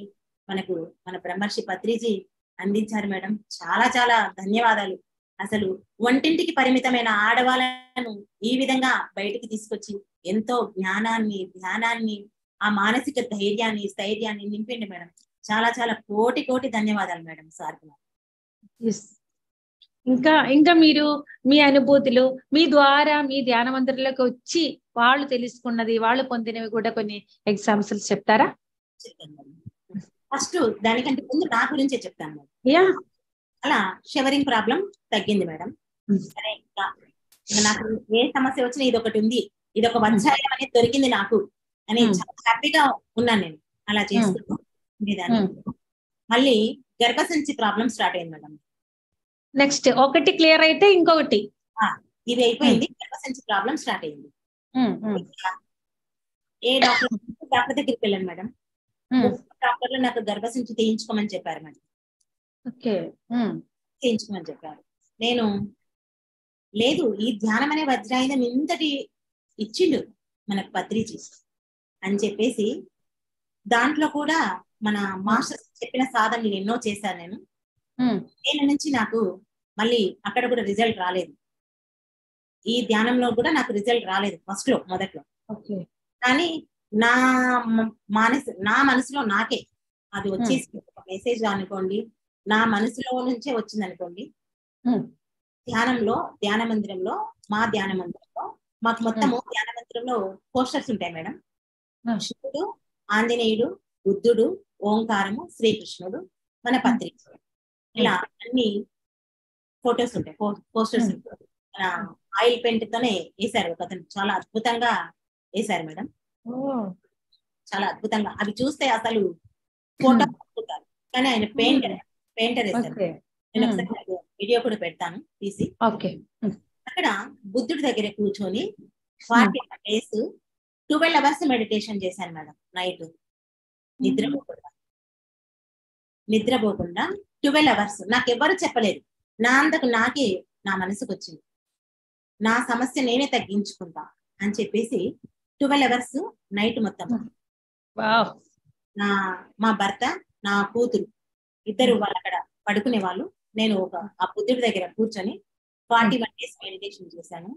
మనకు మన బ్రహ్మర్షి పత్రిజీ అందించారు మేడం. చాలా చాలా ధన్యవాదాలు. అసలు వంటింటికి పరిమితమైన ఆడవాళ్ళను ఈ విధంగా బయటికి తీసుకొచ్చి ఎంతో జ్ఞానాన్ని, ధ్యానాన్ని, ఆ మానసిక ధైర్యాన్ని, స్థైర్యాన్ని నింపిండి మేడం. చాలా చాలా కోటి ధన్యవాదాలు మేడం సార్. ఇంకా మీరు మీ అనుభూతులు, మీ ద్వారా మీ ధ్యాన మందిరంలోకి వచ్చి వాళ్ళు తెలుసుకున్నది, వాళ్ళు పొందినవి కూడా కొన్ని ఎగ్జాంపుల్స్ చెప్తారా? ఫస్ట్ దానికంటే ముందు నా గురించే చెప్తాను మేడం. అలా షవరింగ్ ప్రాబ్లం తగ్గింది మేడం. సరే, ఇంకా నాకు ఏ సమస్య వచ్చినా ఇది ఒకటి ఉంది, ఇది ఒక అధ్యాయం అనేది దొరికింది నాకు అని చాలా హ్యాపీగా ఉన్నాను నేను. అలా చేస్తూ ఉండేదాన్ని. మళ్ళీ గర్భసంచి ప్రాబ్లం స్టార్ట్ అయింది మేడం. నెక్స్ట్ ఒకటి క్లియర్ అయితే ఇంకొకటి ఇది అయిపోయింది. గర్భసంచి ప్రాబ్లం స్టార్ట్ అయింది. ఏ డాక్టర్ దగ్గరికి వెళ్ళాను మేడం. డాక్టర్లు నాకు గర్భసంచి తీయించుకోమని చెప్పారు మేడం. చేయించుకోమని చెప్పారు. నేను లేదు, ఈ ధ్యానం అనే వజ్రాయుధం ఇంతటి ఇచ్చిండు మనకు పత్రిజీ అని చెప్పేసి దాంట్లో కూడా మన మాస్టర్స్ చెప్పిన సాధనలు ఎన్నో చేశాను నేను. దీని నుంచి నాకు మళ్ళీ అక్కడ కూడా రిజల్ట్ రాలేదు. ఈ ధ్యానంలో కూడా నాకు రిజల్ట్ రాలేదు మొదట్లో. కానీ నా మనసులో నాకే అది వచ్చేసి ఒక మెసేజ్ అనుకోండి, నా మనసులో నుంచే వచ్చింది అనుకోండి. ధ్యాన మందిరంలో మాకు మొత్తము ధ్యాన మందిరంలో పోస్టర్స్ ఉంటాయి మేడం. శివుడు, ఆంజనేయుడు, బుద్ధుడు, ఓంకారము, శ్రీకృష్ణుడు, మన పత్రిక, ఇలా అన్ని ఫొటోస్ ఉంటాయి, పోస్టర్స్ ఉంటాయి. ఆయిల్ పెయింట్ తోనే వేశారు ఒక అతను. చాలా అద్భుతంగా వేశారు మేడం. చాలా అద్భుతంగా. అవి చూస్తే అసలు ఫోటో అనుకుంటారు, కానీ ఆయన పెయింటర్ వేశారు. నేను ఒకసారి వీడియో కూడా పెడతాను తీసి. అక్కడ బుద్ధుడి దగ్గర కూర్చొని 41 days 12 hours మెడిటేషన్ చేశాను మేడం. నైట్ నిద్రపోకుండా 12 hours. నాకెవ్వరు చెప్పలేదు, నా అంతకు నాకే నా మనసుకు వచ్చింది. నా సమస్య నేనే తగ్గించుకుంటా అని చెప్పేసి 12 hours నైట్ మొత్తం. మా భర్త, నా కూతురు ఇద్దరు వాళ్ళు అక్కడ పడుకునే వాళ్ళు. నేను ఆ బుద్ధుడి దగ్గర కూర్చొని 41 days మెడిటేషన్ చేశాను.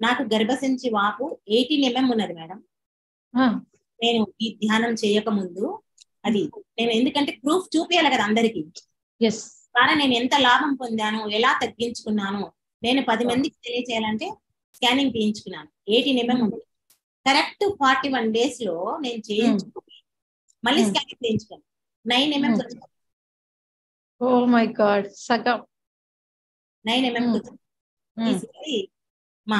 నాకు గర్భసంచి వాపు 18 mm ఉన్నది మేడం. నేను ఈ ధ్యానం చేయక ముందు అది నేను ఎందుకంటే ప్రూఫ్ చూపించాలి కదా అందరికి. కానీ నేను ఎంత లాభం పొందాను, ఎలా తగ్గించుకున్నాను, నేను 10 మందికి తెలియజేయాలంటే స్కానింగ్ చేయించుకున్నాను. 18 mm ఉంది. కరెక్ట్ 41 days లో నేను చేయించుకుని మళ్ళీ స్కానింగ్ చేయించుకున్నాను. 9 mm వచ్చింది. ఓ మై గాడ్, సగం 9 mm వచ్చింది. మా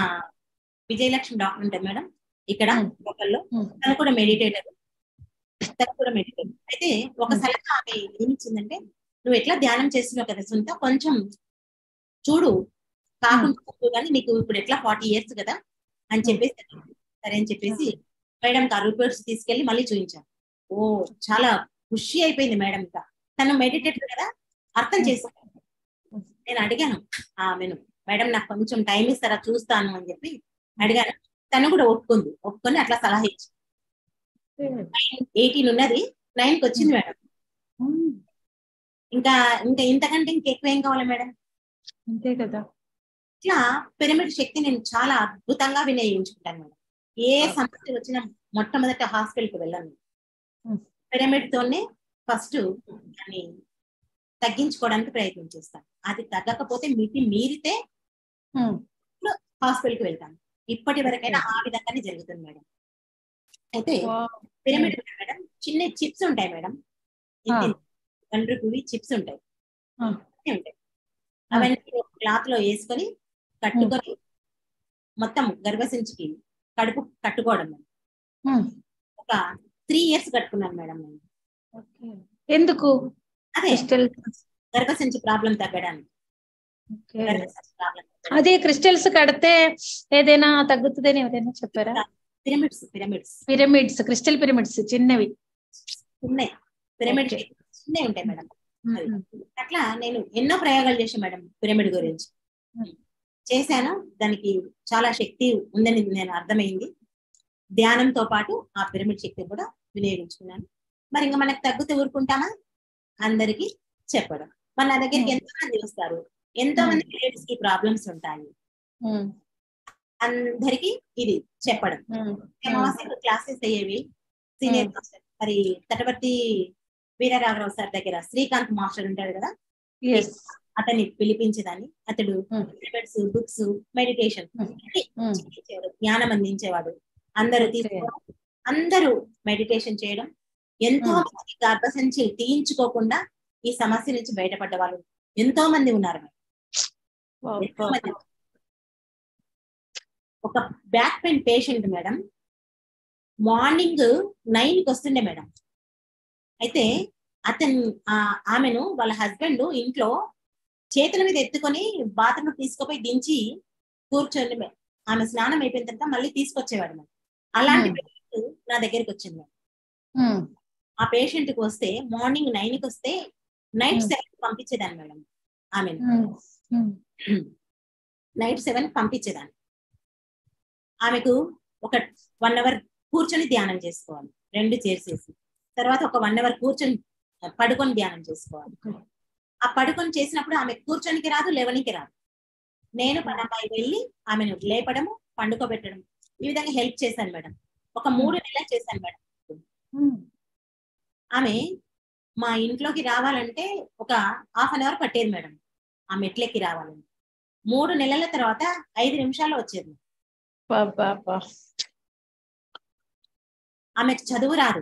విజయలక్ష్మి డాక్టర్ ఉంటారు మేడం ఇక్కడ లోకల్లో, తను కూడా మెడిటేటర్. అయితే ఒక సలహా ఆమె ఏమిచ్చిందంటే, నువ్వు ఎట్లా ధ్యానం చేస్తున్నావు కదా సునీత, కొంచెం చూడు కాకుండా, కానీ నీకు ఇప్పుడు ఎట్లా 40 years కదా అని చెప్పేసి, సరే అని చెప్పేసి మేడం ఆ రిపోర్ట్స్ తీసుకెళ్లి మళ్ళీ చూపించాను. ఓ చాలా ఖుషి అయిపోయింది మేడం. ఇంకా తను మెడిటేటర్ కదా, అర్థం చేశాను. నేను అడిగాను ఆమెను, మేడం నాకు కొంచెం టైం ఇస్తారా చూస్తాను అని చెప్పి అడిగాను. తను కూడా ఒప్పుకొని అట్లా సలహా ఇచ్చి 18 ఉన్నది, 9కి వచ్చింది మేడం. ఇంకా ఇంకా ఇంతకంటే ఇంకెక్కువ ఏం కావాలి మేడం? అంతే కదా. ఇట్లా పిరమిడ్ శక్తి నేను చాలా అద్భుతంగా వినియోగించుకుంటాను మేడం. ఏ సమస్య వచ్చినా మొట్టమొదట హాస్పిటల్కి వెళ్ళాను. పిరమిడ్ తోనే ఫస్ట్ దాన్ని తగ్గించుకోవడానికి ప్రయత్నం చేస్తాను. అది తగ్గకపోతే మీరితే హాస్పిటల్కి వెళ్తాను. ఇప్పటి వరకైనా ఆ విధంగానే జరుగుతుంది మేడం. అయితే పిరమిడ్ మేడం చిన్న చిప్స్ ఉంటాయి మేడం, రూపీ చిప్స్ ఉంటాయి. అవన్నీ క్లాత్ లో వేసుకొని కట్టుకొని మొత్తం గర్భసంచికి కడుపు కట్టుకోవడం. ఒక 3 years కట్టుకున్నాను మేడం నేను. ఎందుకు? అదే గర్భసంచి ప్రాబ్లం తగ్గడానికి. అదే క్రిస్టల్స్ కడితే ఏదైనా తగ్గుతుందని ఎవరైనా చెప్పారా? పిరమిడ్స్ క్రిస్టల్ పిరమిడ్స్ చిన్నవి ఉన్నాయి, పిరమిడ్ చిన్నవి ఉంటాయి మేడం. అట్లా నేను ఎన్నో ప్రయోగాలు చేశాను మేడం పిరమిడ్ గురించి. చేశాను, దానికి చాలా శక్తి ఉందని నేను అర్థమైంది. ధ్యానంతో పాటు ఆ పిరమిడ్ శక్తి కూడా వినియోగించుకున్నాను. మరి ఇంకా మనకు తగ్గుతూ ఊరుకుంటామా? అందరికి చెప్పడం. మన దగ్గరికి ఎంతో మంది వస్తారు, ఎంతో మంది లేడీస్ కి ప్రాబ్లమ్స్ ఉంటాయి, అందరికి ఇది చెప్పడం. అమావాస్యకు క్లాసెస్ అయ్యేవి. సీనియర్ మాస్టర్ మరి తటవర్తి వీరరాఘరావు సార్ దగ్గర శ్రీకాంత్ మాస్టర్ ఉంటాడు కదా, అతన్ని పిలిపించేదాన్ని. అతడు బుక్స్, మెడిటేషన్ జ్ఞానం అందించేవాడు. అందరూ మెడిటేషన్ చేయడం. ఎంతో మంది గర్భసంచి తీయించుకోకుండా ఈ సమస్య నుంచి బయటపడ్డ వాళ్ళు ఎంతో మంది ఉన్నారు. ఒక back pain patient madam morning 9కి వస్తుండే మేడం. అయితే ఆమెను వాళ్ళ హస్బెండ్ ఇంట్లో చేతుల మీద ఎత్తుకొని బాత్రూమ్ తీసుకుపోయి దించి కూర్చొని ఆమె స్నానం అయిపోయిన తర్వాత మళ్ళీ తీసుకొచ్చేవాడు మేడం. అలాంటి పేషెంట్ నా దగ్గరికి వచ్చింది మేడం. ఆ పేషెంట్ కి వస్తే మార్నింగ్ 9కి వస్తే నైట్ 7కి పంపించేదాన్ని మేడం. ఆమెను నైట్ 7కి పంపించేదాన్ని. ఆమెకు ఒక 1 hour కూర్చొని ధ్యానం చేసుకోవాలి, 2 చైర్స్ వేసి. తర్వాత ఒక 1 hour కూర్చొని పడుకొని ధ్యానం చేసుకోవాలి. ఆ పడుకొని చేసినప్పుడు ఆమె కూర్చొనికి రాదు, లేవనికి రాదు. నేను పనమ్మాయి వెళ్ళి ఆమెను లేపడము, పండుకోబెట్టడం, ఈ విధంగా హెల్ప్ చేశాను మేడం. ఒక 3 నెలలు చేశాను మేడం. ఆమె మా ఇంట్లోకి రావాలంటే ఒక 1/2 hour పట్టేది మేడం ఆ మెట్లెక్కి రావాలని. 3 నెలల తర్వాత 5 నిమిషాల్లో వచ్చేది. ఆమెకు చదువు రాదు.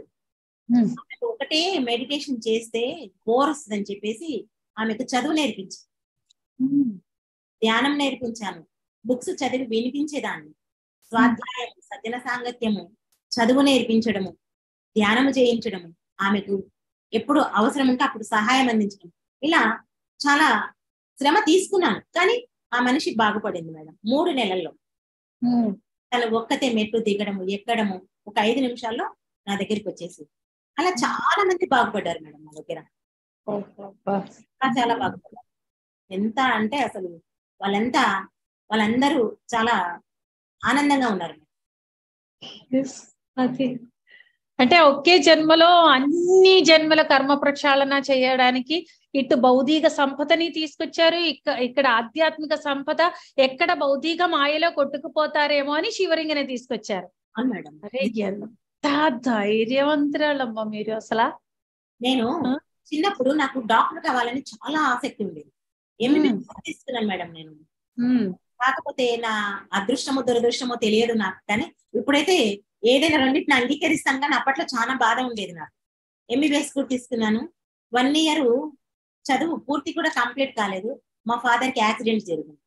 ఒకటే మెడిటేషన్ చేస్తే బోర్ వస్తుందని చెప్పేసి ఆమెకు చదువు నేర్పించి ధ్యానం నేర్పించాను. బుక్స్ చదివి వినిపించేదాన్ని. స్వాధ్యాయం, సజ్జన సాంగత్యము, చదువు నేర్పించడము, ధ్యానము చేయించడము, ఆమెకు ఎప్పుడు అవసరం ఉంటే అప్పుడు సహాయం అందించడం, ఇలా చాలా శ్రమ తీసుకున్నాను. కానీ ఆ మనిషి బాగుపడింది మేడం 3 నెలల్లో. తను ఒక్కతే మెట్టు దిగడము, ఎక్కడము, ఒక 5 నిమిషాల్లో నా దగ్గరికి వచ్చేసి అలా చాలా మంది బాగుపడ్డారు మేడం నా దగ్గర. చాలా బాగుపడ్డారు. ఎంత అంటే అసలు వాళ్ళందరూ చాలా ఆనందంగా ఉన్నారు. అంటే ఒకే జన్మలో అన్ని జన్మల కర్మ ప్రక్షాళన చేయడానికి ఇటు భౌతిక సంపదని తీసుకొచ్చారు, ఇక్కడ ఆధ్యాత్మిక సంపద, ఎక్కడ భౌతిక మాయలో కొట్టుకుపోతారేమో అని శివరింగనే తీసుకొచ్చారు. అరే ఎంత ధైర్యవంతురాలమ్మా మీరు అసలు. నేను చిన్నప్పుడు నాకు డాక్టర్ కావాలని చాలా ఆసక్తి ఉండేది. ఎంబీబీఎస్ తీసుకున్నాను మేడం నేను. కాకపోతే నా అదృష్టమో దురదృష్టమో తెలియదు నాకు, కానీ ఇప్పుడైతే ఏదైనా రెండింటిని అంగీకరిస్తాను. కానీ అప్పట్లో చాలా బాధ ఉండేది నాకు. ఎంబీబీఎస్ కూడా తీసుకున్నాను. 1 year చదువు పూర్తి కూడా కంప్లీట్ కాలేదు. మా ఫాదర్ కి యాక్సిడెంట్ జరిగింది.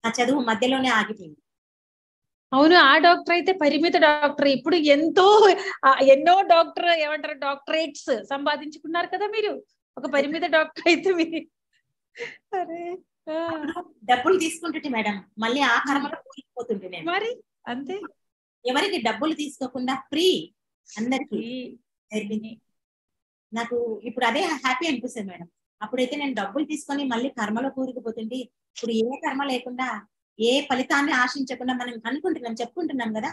ఆ చదువు మధ్యలోనే ఆగిపోయింది. అవును, ఆ డాక్టర్ అయితే పరిమిత డాక్టర్. ఇప్పుడు ఎన్నో డాక్టర్ ఏమంటారు డాక్టరేట్స్ సంపాదించుకున్నారు కదా మీరు. ఒక పరిమిత డాక్టర్ అయితే మీరు డబ్బులు తీసుకుంటుంటే మేడం మళ్ళీ ఆ కర్మలో కూలిపోతుంటే నేను. మరి అంతే, ఎవరికి డబ్బులు తీసుకోకుండా ఫ్రీ అందరికి. నాకు ఇప్పుడు అదే హ్యాపీ అనిపిస్తుంది మేడం. అప్పుడైతే నేను డబ్బులు తీసుకొని మళ్ళీ కర్మలో కూరుకుపోతుంటే, ఇప్పుడు ఏ కర్మ లేకుండా ఏ ఫలితాన్ని ఆశించకుండా మనం అనుకుంటున్నాం, చెప్పుకుంటున్నాం కదా,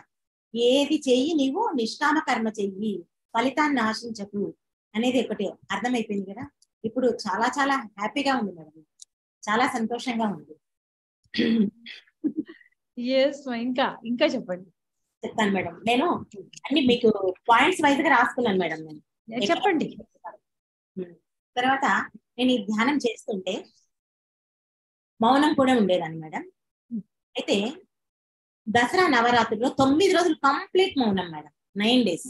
ఏది చెయ్యి నీవు నిష్కామ కర్మ చెయ్యి, ఫలితాన్ని ఆశించకు అనేది ఒకటి అర్థమైపోయింది కదా. ఇప్పుడు చాలా చాలా హ్యాపీగా ఉంది మేడం, చాలా సంతోషంగా ఉంది. ఇంకా ఇంకా చెప్పండి. చెప్తాను మేడం, నేను అన్ని మీకు పాయింట్స్ వైజ్ గా రాసుకున్నాను మేడం. నేను చెప్పండి. తర్వాత నేను ఈ ధ్యానం చేస్తుంటే మౌనం కూడా ఉండేదాన్ని మేడం. అయితే దసరా నవరాత్రుల్లో 9 రోజులు కంప్లీట్ మౌనం మేడం, 9 days.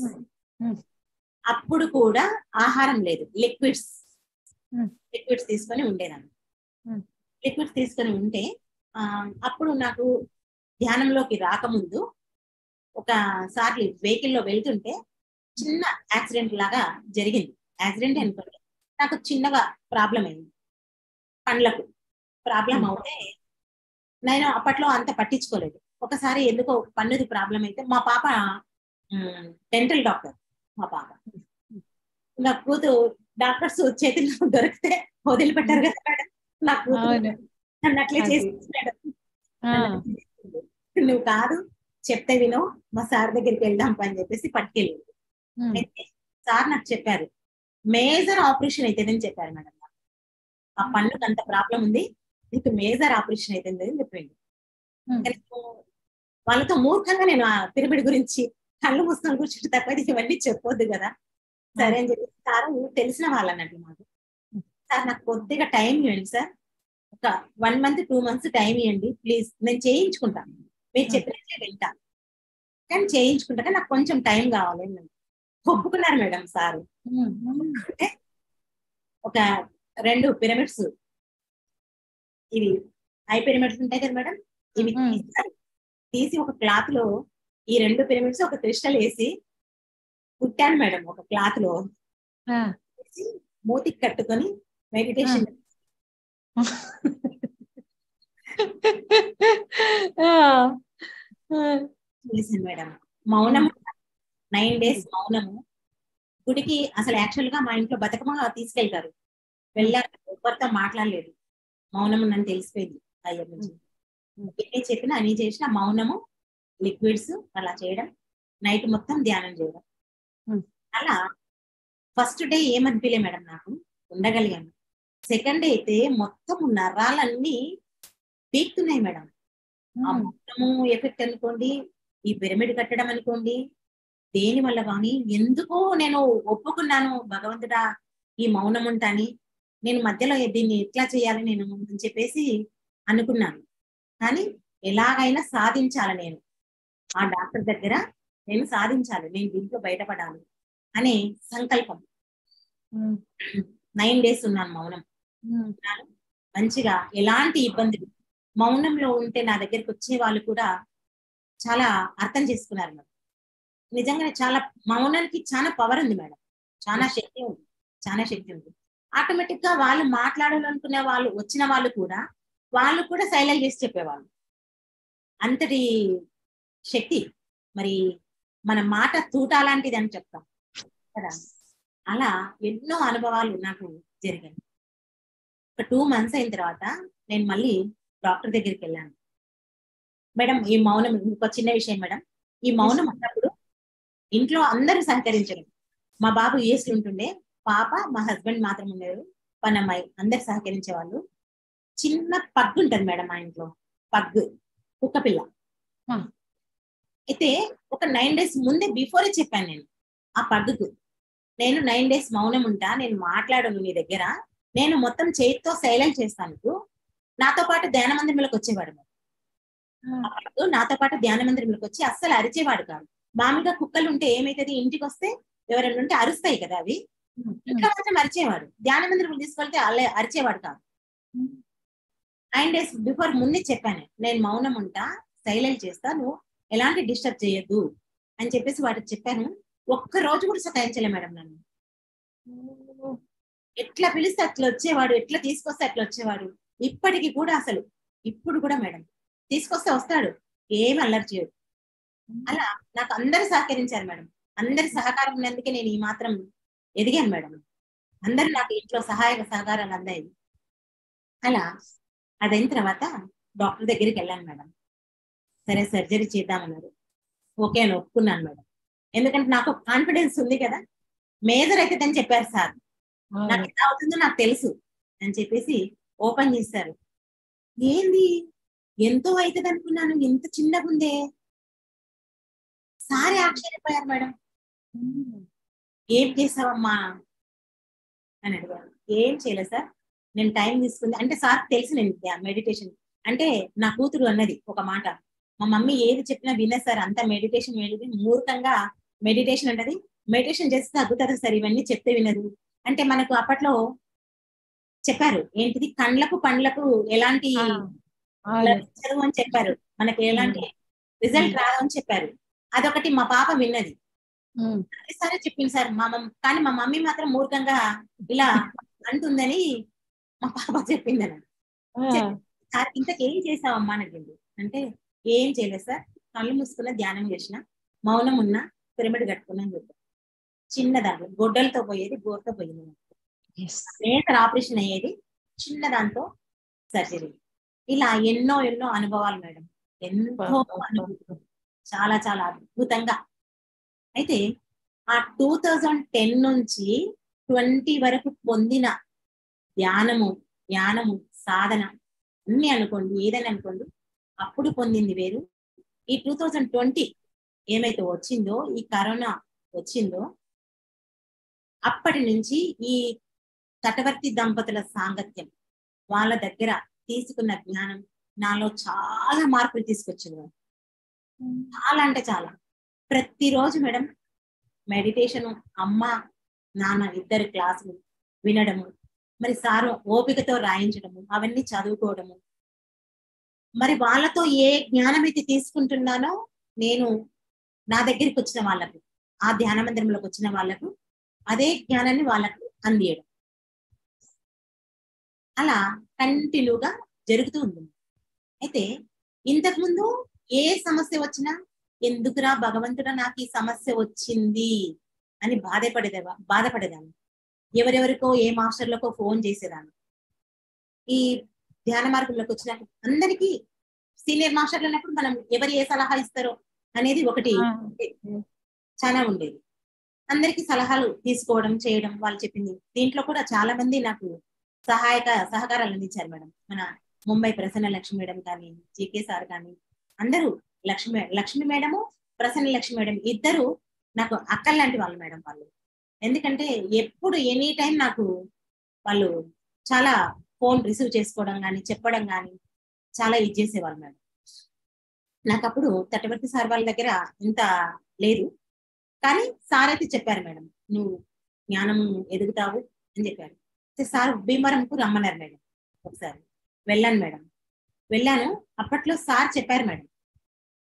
అప్పుడు కూడా ఆహారం లేదు, లిక్విడ్స్ తీసుకొని ఉండేదాన్ని. లిక్విడ్స్ తీసుకొని ఉంటే అప్పుడు నాకు ధ్యానంలోకి రాకముందు ఒకసారి వెహికల్లో వెళ్తుంటే చిన్న యాక్సిడెంట్ లాగా జరిగింది. యాక్సిడెంట్ అనుకోండి, నాకు చిన్నగా ప్రాబ్లం అయింది, పండ్లకు ప్రాబ్లం అవుతే నేను అప్పట్లో అంత పట్టించుకోలేదు. ఒకసారి ఎందుకో పన్నుది ప్రాబ్లం అయితే, మా పాప డెంటల్ డాక్టర్, మా పాప నా కూతురు డాక్టర్స్ చేతిలో దొరికితే వదిలిపెట్టారు కదా మేడం, నా కూతురు నన్ను అట్లే చేసి నువ్వు కాదు చెప్తే వినో, మా సార్ దగ్గరికి వెళ్దాం అని చెప్పేసి పట్టుకెళ్ళి అయితే సార్ నాకు చెప్పారు, మేజర్ ఆపరేషన్ అవుతుందని చెప్పారు మేడం. ఆ పన్నుకు అంత ప్రాబ్లం ఉంది, నీకు మేజర్ ఆపరేషన్ అవుతుంది అని చెప్పింది. వాళ్ళతో మూర్ఖంగా నేను ఆ పిరమిడ్ గురించి కళ్ళు మూసుకొని కూర్చుంటే తప్ప ఇవన్నీ చెప్పొద్దు కదా. సరే అని చెప్పి సార్ తెలిసిన వాళ్ళన్నట్లు మాకు, సార్ నాకు కొద్దిగా టైం ఇవ్వండి సార్, ఒక 1 month 2 months టైం ఇవ్వండి ప్లీజ్, నేను చేయించుకుంటాను, మీరు చెప్పినట్లే వింటా కానీ చేయించుకుంటా, కానీ నాకు కొంచెం టైం కావాలి. ఒప్పుకున్నారు మేడం సారు. ఒక 2 పిరమిడ్స్, ఇవి ఐ పిరమిడ్స్ ఉంటాయి కదా మేడం, ఇవి తీసి ఒక క్లాత్ లో ఈ 2 పిరమిడ్స్ ఒక క్రిస్టల్ వేసి కుట్టాను మేడం. ఒక క్లాత్ లో మూతికి కట్టుకొని మెడిటేషన్ చేశాను మేడం. మౌనము 9 days మౌనము. గుడికి అసలు యాక్చువల్ గా మా ఇంట్లో బతుకమ్మ తీసుకెళ్తారు, వెళ్ళారు, ఎవరితో మాట్లాడలేదు, మౌనము నన్ను తెలిసిపోయింది అయ్యర్ నుంచి. ఏ చెప్పినా అని చేసిన మౌనము, లిక్విడ్స్ అలా చేయడం, నైట్ మొత్తం ధ్యానం చేయడం. అలా ఫస్ట్ డే ఏమనిపించలే మేడం, నాకు ఉండగలిగాను. సెకండ్ డే అయితే మొత్తం నరాలన్నీ పీక్తున్నాయి మేడం. ఆ మౌనము ఎఫెక్ట్ అనుకోండి, ఈ పిరమిడ్ కట్టడం అనుకోండి, దేని వల్ల కానీ ఎందుకో నేను ఒప్పుకున్నాను, భగవంతుడా ఈ మౌనం ఉంటాని, నేను మధ్యలో దీన్ని ఎట్లా చేయాలి నేను అని చెప్పేసి అనుకున్నాను. కానీ ఎలాగైనా సాధించాలి, నేను ఆ డాక్టర్ దగ్గర నేను సాధించాలి, నేను దీంట్లో బయటపడాలి అనే సంకల్పం. 9 days ఉన్నాను మౌనం, మంచిగా ఎలాంటి ఇబ్బందులు. మౌనంలో ఉంటే నా దగ్గరికి వచ్చే వాళ్ళు కూడా చాలా అర్థం చేసుకున్నారు మేడం. నిజంగానే చాలా మౌనానికి చాలా పవర్ ఉంది మేడం, చాలా శక్తి ఉంది, చాలా శక్తి ఉంది. ఆటోమేటిక్ గా వాళ్ళు మాట్లాడాలనుకునే వాళ్ళు వచ్చిన వాళ్ళు కూడా సైలెంట్ చేసి చెప్పేవాళ్ళు, అంతటి శక్తి. మరి మన మాట తూటాలాంటిది అని చెప్తాం కదా, అలా ఎన్నో అనుభవాలు నాకు జరిగాయి. ఒక 2 months అయిన తర్వాత నేను మళ్ళీ డాక్టర్ దగ్గరికి వెళ్ళాను మేడం. ఈ మౌనం ఇంకో చిన్న విషయం మేడం, ఈ మౌనం అన్నప్పుడు ఇంట్లో అందరూ సహకరించడం. మా బాబు US లో ఉంటుండే, పాప మా హస్బెండ్ మాత్రం ఉండేవారు, పనమ్మాయి, అందరు సహకరించే వాళ్ళు. చిన్న పగ్గు ఉంటుంది మేడం మా ఇంట్లో, పగ్గు కుక్క పిల్ల. అయితే ఒక 9 days ముందే బిఫోరే చెప్పాను నేను ఆ పగ్గుకు, నేను 9 days మౌనం ఉంటా, నేను మాట్లాడను నీ దగ్గర, నేను మొత్తం చేతితో సైలెంట్ చేస్తాను. నాతో పాటు ధ్యాన మందిరంలోకి వచ్చేవాడు. నాతో పాటు ధ్యాన మందిరంలోకి వచ్చి అస్సలు అరిచేవాడు కాదు. మామూలుగా కుక్కలు ఉంటే ఏమైతుంది, ఇంటికి వస్తే ఎవరైనా ఉంటే అరుస్తాయి కదా, అవి ఇంట్లో మాత్రం అరిచేవాడు. ధ్యాన మందిరం తీసుకెళ్తే అరిచేవాడు కాదు. 9 days బిఫోర్ ముందే చెప్పాను, నేను మౌనం ఉంటా, సైలెంట్ చేస్తా, నువ్వు ఎలాంటి డిస్టర్బ్ చేయొద్దు అని చెప్పేసి వాటికి చెప్పాను. ఒక్క రోజు కూడా సతాయించలే మేడం నన్ను. ఎట్లా పిలిస్తే అట్లా వచ్చేవాడు, ఎట్లా తీసుకొస్తే అట్లా వచ్చేవాడు. ఇప్పటికి కూడా అసలు ఇప్పుడు కూడా మేడం తీసుకొస్తే వస్తాడు, ఏమి అల్లరి చేయడు. అలా నాకు అందరు సహకరించారు మేడం, అందరి సహకారం ఉన్నందుకే నేను ఈ మాత్రం ఎదిగాను మేడం. అందరు నాకు ఇంట్లో సహాయక సహకారాలు అందాయి. అలా అదైన తర్వాత డాక్టర్ దగ్గరికి వెళ్ళాను మేడం. సరే సర్జరీ చేద్దామన్నారు. ఓకే అని ఒప్పుకున్నాను మేడం. ఎందుకంటే నాకు కాన్ఫిడెన్స్ ఉంది కదా, మేజర్ అవుతుందని చెప్పారు సార్. నాకు ఎలా అవుతుందో నాకు తెలుసు అని చెప్పేసి ఓపెన్ చేశారు. ఏంది ఎంతో అవుతుంది అనుకున్నాను, ఎంత చిన్నగా ఉందే. సారే ఆశ్చర్యపోయారు మేడం. ఏం చేసావమ్మా అని అడిగారు. ఏం చేయలేదు సార్, నేను టైం తీసుకుంది అంటే సార్ తెలుసు నేను మెడిటేషన్ అంటే. నా కూతురు అన్నది ఒక మాట, మా మమ్మీ ఏది చెప్పినా వినే సార్, అంత మెడిటేషన్ మూర్ఖంగా మెడిటేషన్ అంటది, మెడిటేషన్ చేస్తే తగ్గుతుంది సార్, ఇవన్నీ చెప్తే వినదు అంటే. మనకు అప్పట్లో చెప్పారు ఏంటిది, కండ్లకు పండ్లకు ఎలాంటి చదువు అని చెప్పారు, మనకి ఎలాంటి రిజల్ట్ రాదు అని చెప్పారు. అదొకటి మా పాప విన్నది. సరే చెప్పింది సార్ కానీ మా మమ్మీ మాత్రం మూర్ఖంగా ఇలా అంటుందని మా పాప చెప్పిందని. సార్ ఇంతకేం చేసావమ్మా అని అడిగింది. అంటే ఏం చేయలేదు సార్, కళ్ళు మూసుకున్న ధ్యానం చేసిన, మౌనం ఉన్న, పిరమిడ్ కట్టుకున్నా అని చెప్పారు. చిన్న దాంట్లో గొడ్డలతో పోయేది, గోరుతో పోయింది. నేటర్ ఆపరేషన్ అయ్యేది, చిన్న దాంతో సర్జరీ. ఇలా ఎన్నో ఎన్నో అనుభవాలు మేడం, ఎంతో అనుభూతి, చాలా చాలా అద్భుతంగా. అయితే ఆ 2010 నుంచి 20 వరకు పొందిన జ్ఞానము సాధన అన్ని అనుకోండి, ఏదైనా అనుకోండి, అప్పుడు పొందింది వేరు. ఈ 2020 ఏమైతే వచ్చిందో, ఈ కరోనా వచ్చిందో, అప్పటి నుంచి ఈ తటవర్తి దంపతుల సాంగత్యం, వాళ్ళ దగ్గర తీసుకున్న జ్ఞానం నాలో చాలా మార్పులు తీసుకొచ్చింది. చాలా అంటే చాలా. ప్రతిరోజు మేడం మెడిటేషన్, అమ్మ నాన్న ఇద్దరు క్లాసులు వినడము, మరి సారు ఓపికతో రాయించడము, అవన్నీ చదువుకోవడము, మరి వాళ్ళతో ఏ జ్ఞానం అయితే తీసుకుంటున్నానో నేను నా దగ్గరికి వచ్చిన వాళ్ళకు, ఆ ధ్యాన మందిరంలోకి వచ్చిన వాళ్ళకు అదే జ్ఞానాన్ని వాళ్ళకు అందియడం, అలా కంటిన్యూగా జరుగుతూ ఉంటుంది. అయితే ఇంతకుముందు ఏ సమస్య వచ్చినా ఎందుకురా భగవంతుడా నాకు ఈ సమస్య వచ్చింది అని బాధపడేదాన్ని. ఎవరెవరికో ఏ మాస్టర్లకో ఫోన్ చేసేదాన్ని. ఈ ధ్యాన మార్గంలోకి వచ్చిన అందరికీ సీనియర్ మాస్టర్లు అన్నప్పుడు మనం ఎవరు ఏ సలహా ఇస్తారో అనేది ఒకటి చాలా ఉండేది. అందరికీ సలహాలు తీసుకోవడం చేయడం, వాళ్ళు చెప్పింది. దీంట్లో కూడా చాలా మంది నాకు సహకారాలు అందించారు మేడం. మన ముంబై ప్రసన్న లక్ష్మి మేడం కానీ, జీకే సార్ కానీ, అందరూ లక్ష్మి మేడము, ప్రసన్న లక్ష్మి మేడం ఇద్దరు నాకు అక్కల లాంటి వాళ్ళు మేడం వాళ్ళు. ఎందుకంటే ఎప్పుడు ఎనీ టైం నాకు వాళ్ళు చాలా ఫోన్ రిసీవ్ చేసుకోవడం కానీ, చెప్పడం కానీ చాలా ఇది చేసేవాళ్ళు మేడం. నాకు అప్పుడు తటవర్తి సార్ వాళ్ళ దగ్గర ఇంత లేదు, కానీ సార్ అయితే చెప్పారు మేడం, నువ్వు జ్ఞానం ఎదుగుతావు అని చెప్పారు. సార్ భీమవరంకు రమ్మన్నారు మేడం. ఒకసారి వెళ్ళాను మేడం. వెళ్ళాను, అప్పట్లో సార్ చెప్పారు మేడం,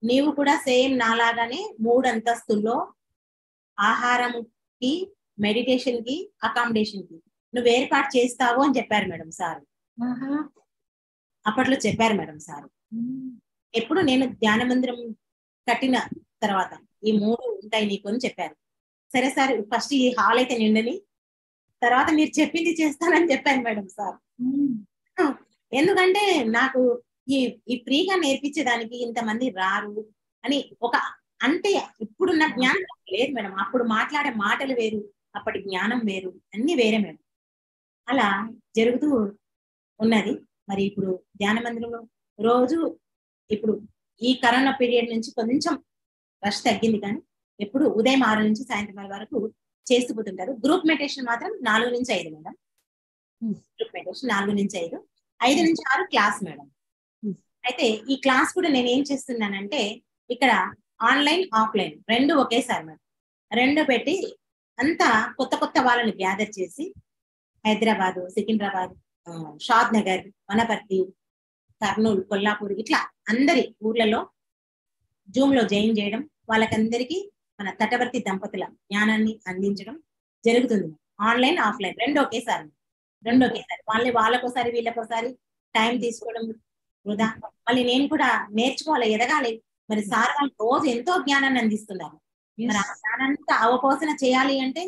నీవు కూడా సేమ్ నాలాగానే 3 అంతస్తుల్లో ఆహారంకి, మెడిటేషన్ కి, అకామిడేషన్ కి నువ్వు ఏర్పాటు చేస్తావు అని చెప్పారు మేడం సార్. అప్పట్లో చెప్పారు మేడం సార్. ఎప్పుడు నేను ధ్యాన మందిరం కట్టిన తర్వాత ఈ 3 ఉంటాయి నీకు అని చెప్పారు. సరే సార్, ఫస్ట్ ఈ హాల్ అయితే నిండని, తర్వాత మీరు చెప్పింది చేస్తానని చెప్పాను మేడం సార్. ఎందుకంటే నాకు ఈ ఫ్రీగా నేర్పించేదానికి ఇంతమంది రారు అని ఒక, అంటే ఇప్పుడున్న జ్ఞానం లేదు మేడం. అప్పుడు మాట్లాడే మాటలు వేరు, అప్పటి జ్ఞానం వేరు, అన్ని వేరే మేడం. అలా జరుగుతూ ఉన్నది. మరి ఇప్పుడు ధ్యాన మందిరంలో రోజు, ఇప్పుడు ఈ కరోనా పీరియడ్ నుంచి కొంచెం రష్ తగ్గింది, కానీ ఎప్పుడు ఉదయం 6 నుంచి సాయంత్రం 6 వరకు చేస్తూ పోతుంటారు. గ్రూప్ మెడిటేషన్ మాత్రం 4 నుంచి 5 మేడం. గ్రూప్ మెడిటేషన్ 4 నుంచి 5, 5 నుంచి 6 క్లాస్ మేడం. అయితే ఈ క్లాస్ కూడా నేను ఏం చేస్తున్నానంటే, ఇక్కడ ఆన్లైన్ ఆఫ్లైన్ 2 ఒకేసారి మేడం, 2 పెట్టి అంతా కొత్త కొత్త వాళ్ళని గ్యాదర్ చేసి హైదరాబాద్, సికింద్రాబాద్, షాద్ నగర్, వనపర్తి, కర్నూలు, కొల్లాపూర్, ఇట్లా అందరి ఊర్లలో జూమ్ లో జాయిన్ చేయడం, వాళ్ళకందరికీ మన తటవర్తి దంపతుల జ్ఞానాన్ని అందించడం జరుగుతుంది. ఆన్లైన్ ఆఫ్లైన్ 2 ఒకేసారి, 2 ఒకేసారి. వాళ్ళకోసారి వీళ్ళకోసారి టైం తీసుకోవడం వృధా. మళ్ళీ నేను కూడా నేర్చుకోవాలి, ఎదగాలి. మరి సార్ వాళ్ళు రోజు ఎంతో జ్ఞానాన్ని అందిస్తున్నారు. మరి ఆ జ్ఞానాన్ని అవపోసన చేయాలి అంటే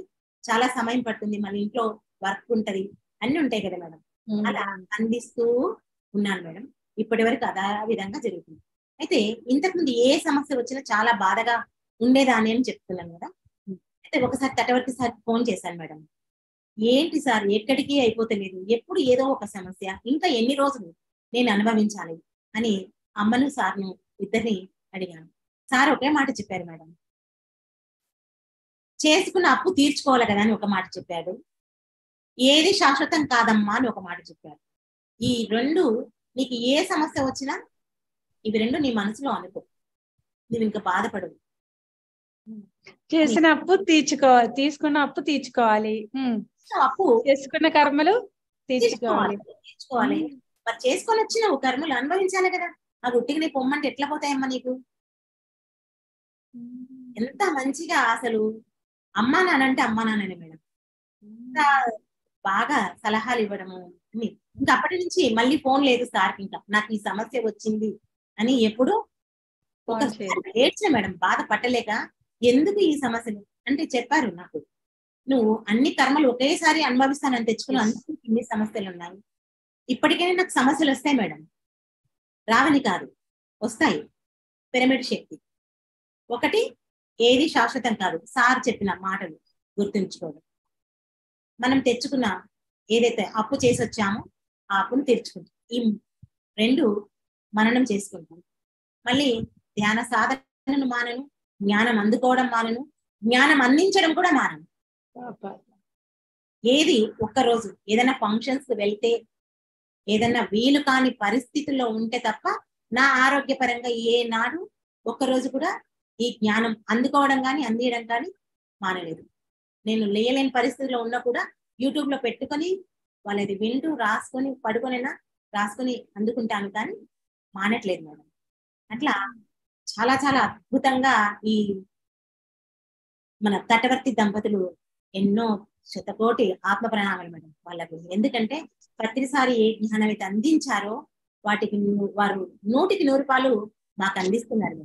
చాలా సమయం పడుతుంది. మన ఇంట్లో వర్క్ ఉంటది, అన్ని ఉంటాయి కదా మేడం. అలా అందిస్తూ ఉన్నాను మేడం. ఇప్పటి వరకు అదే విధంగా జరుగుతుంది. అయితే ఇంతకుముందు ఏ సమస్య వచ్చినా చాలా బాధగా ఉండేదాన్ని అని చెప్తున్నాను కదా. అయితే ఒకసారి తటవర్తి సార్ ఫోన్ చేశాను మేడం. ఏంటి సార్ ఎక్కడికి అయిపోతలేదు, ఎప్పుడు ఏదో ఒక సమస్య, ఇంకా ఎన్ని రోజులు నేను అనుభవించాలి అని అమ్మను సార్ను ఇద్దరిని అడిగాను. సార్ ఒకే మాట చెప్పారు మేడం, చేసుకున్న అప్పు తీర్చుకోవాలి కదా అని ఒక మాట చెప్పాడు. ఏది శాశ్వతం కాదమ్మా అని ఒక మాట చెప్పారు. ఈ రెండు నీకు ఏ సమస్య వచ్చినా ఇవి రెండు నీ మనసులో అనుకో, నువ్వు ఇంకా బాధపడవు. చేసిన అప్పు తీర్చుకోవాలి, తీసుకున్న అప్పు తీర్చుకోవాలి, అప్పు చేసుకున్న కర్మలు తీర్చుకోవాలి. మరి చేసుకొని వచ్చి నువ్వు కర్మలు అనుభవించాలి కదా. ఆ గుట్టికి నీ పొమ్మంటే ఎట్లా పోతాయమ్మా నీకు? ఎంత మంచిగా అసలు అమ్మా నానంటే అమ్మా నాన్నని మేడం, ఎంత బాగా సలహాలు ఇవ్వడము. ఇంకా అప్పటి నుంచి మళ్ళీ ఫోన్ లేదు సార్కి. ఇంకా నాకు ఈ సమస్య వచ్చింది అని ఎప్పుడు ఒక ఏడ్చిన మేడం, బాధ పట్టలేక ఎందుకు ఈ సమస్యలు అంటే చెప్పారు నాకు, నువ్వు అన్ని కర్మలు ఒకేసారి అనుభవిస్తానని తెచ్చుకుని అందుకు ఇన్ని సమస్యలు ఉన్నాయి. ఇప్పటికైనా నాకు సమస్యలు వస్తాయి మేడం, రావని కాదు, వస్తాయి. పిరమిడ్ శక్తి ఒకటి, ఏది శాశ్వతం కాదు. సార్ చెప్పిన మాటలు గుర్తుంచుకోవడం, మనం తెచ్చుకున్న ఏదైతే అప్పు చేసి వచ్చామో ఆ అప్పును తీర్చుకుంటాం. ఈ రెండు మననం చేసుకుంటాం. మళ్ళీ ధ్యాన సాధనను మానను, జ్ఞానం అందుకోవడం మానను, జ్ఞానం అందించడం కూడా మానను. ఏది ఒక్కరోజు ఏదైనా ఫంక్షన్స్ వెళ్తే, ఏదైనా వీలు కాని పరిస్థితుల్లో ఉంటే తప్ప నా ఆరోగ్యపరంగా ఏనాడు ఒక్కరోజు కూడా ఈ జ్ఞానం అందుకోవడం కానీ అందియడం కానీ మానలేదు. నేను లేయలేని పరిస్థితిలో ఉన్నా కూడా యూట్యూబ్ లో పెట్టుకొని వాళ్ళది వింటూ రాసుకొని పడుకొనైనా రాసుకొని అందుకుంటాను, కానీ మానట్లేదు మేడం. అట్లా చాలా చాలా అద్భుతంగా ఈ మన తటవర్తి దంపతులు ఎన్నో శతకోటి ఆత్మ ప్రణామాలు మేడం వాళ్ళకు. ఎందుకంటే ప్రతిసారి ఏ జ్ఞానం అయితే అందించారో వాటికి వారు 100కి 100 రూపాయలు మాకు అందిస్తున్నారు.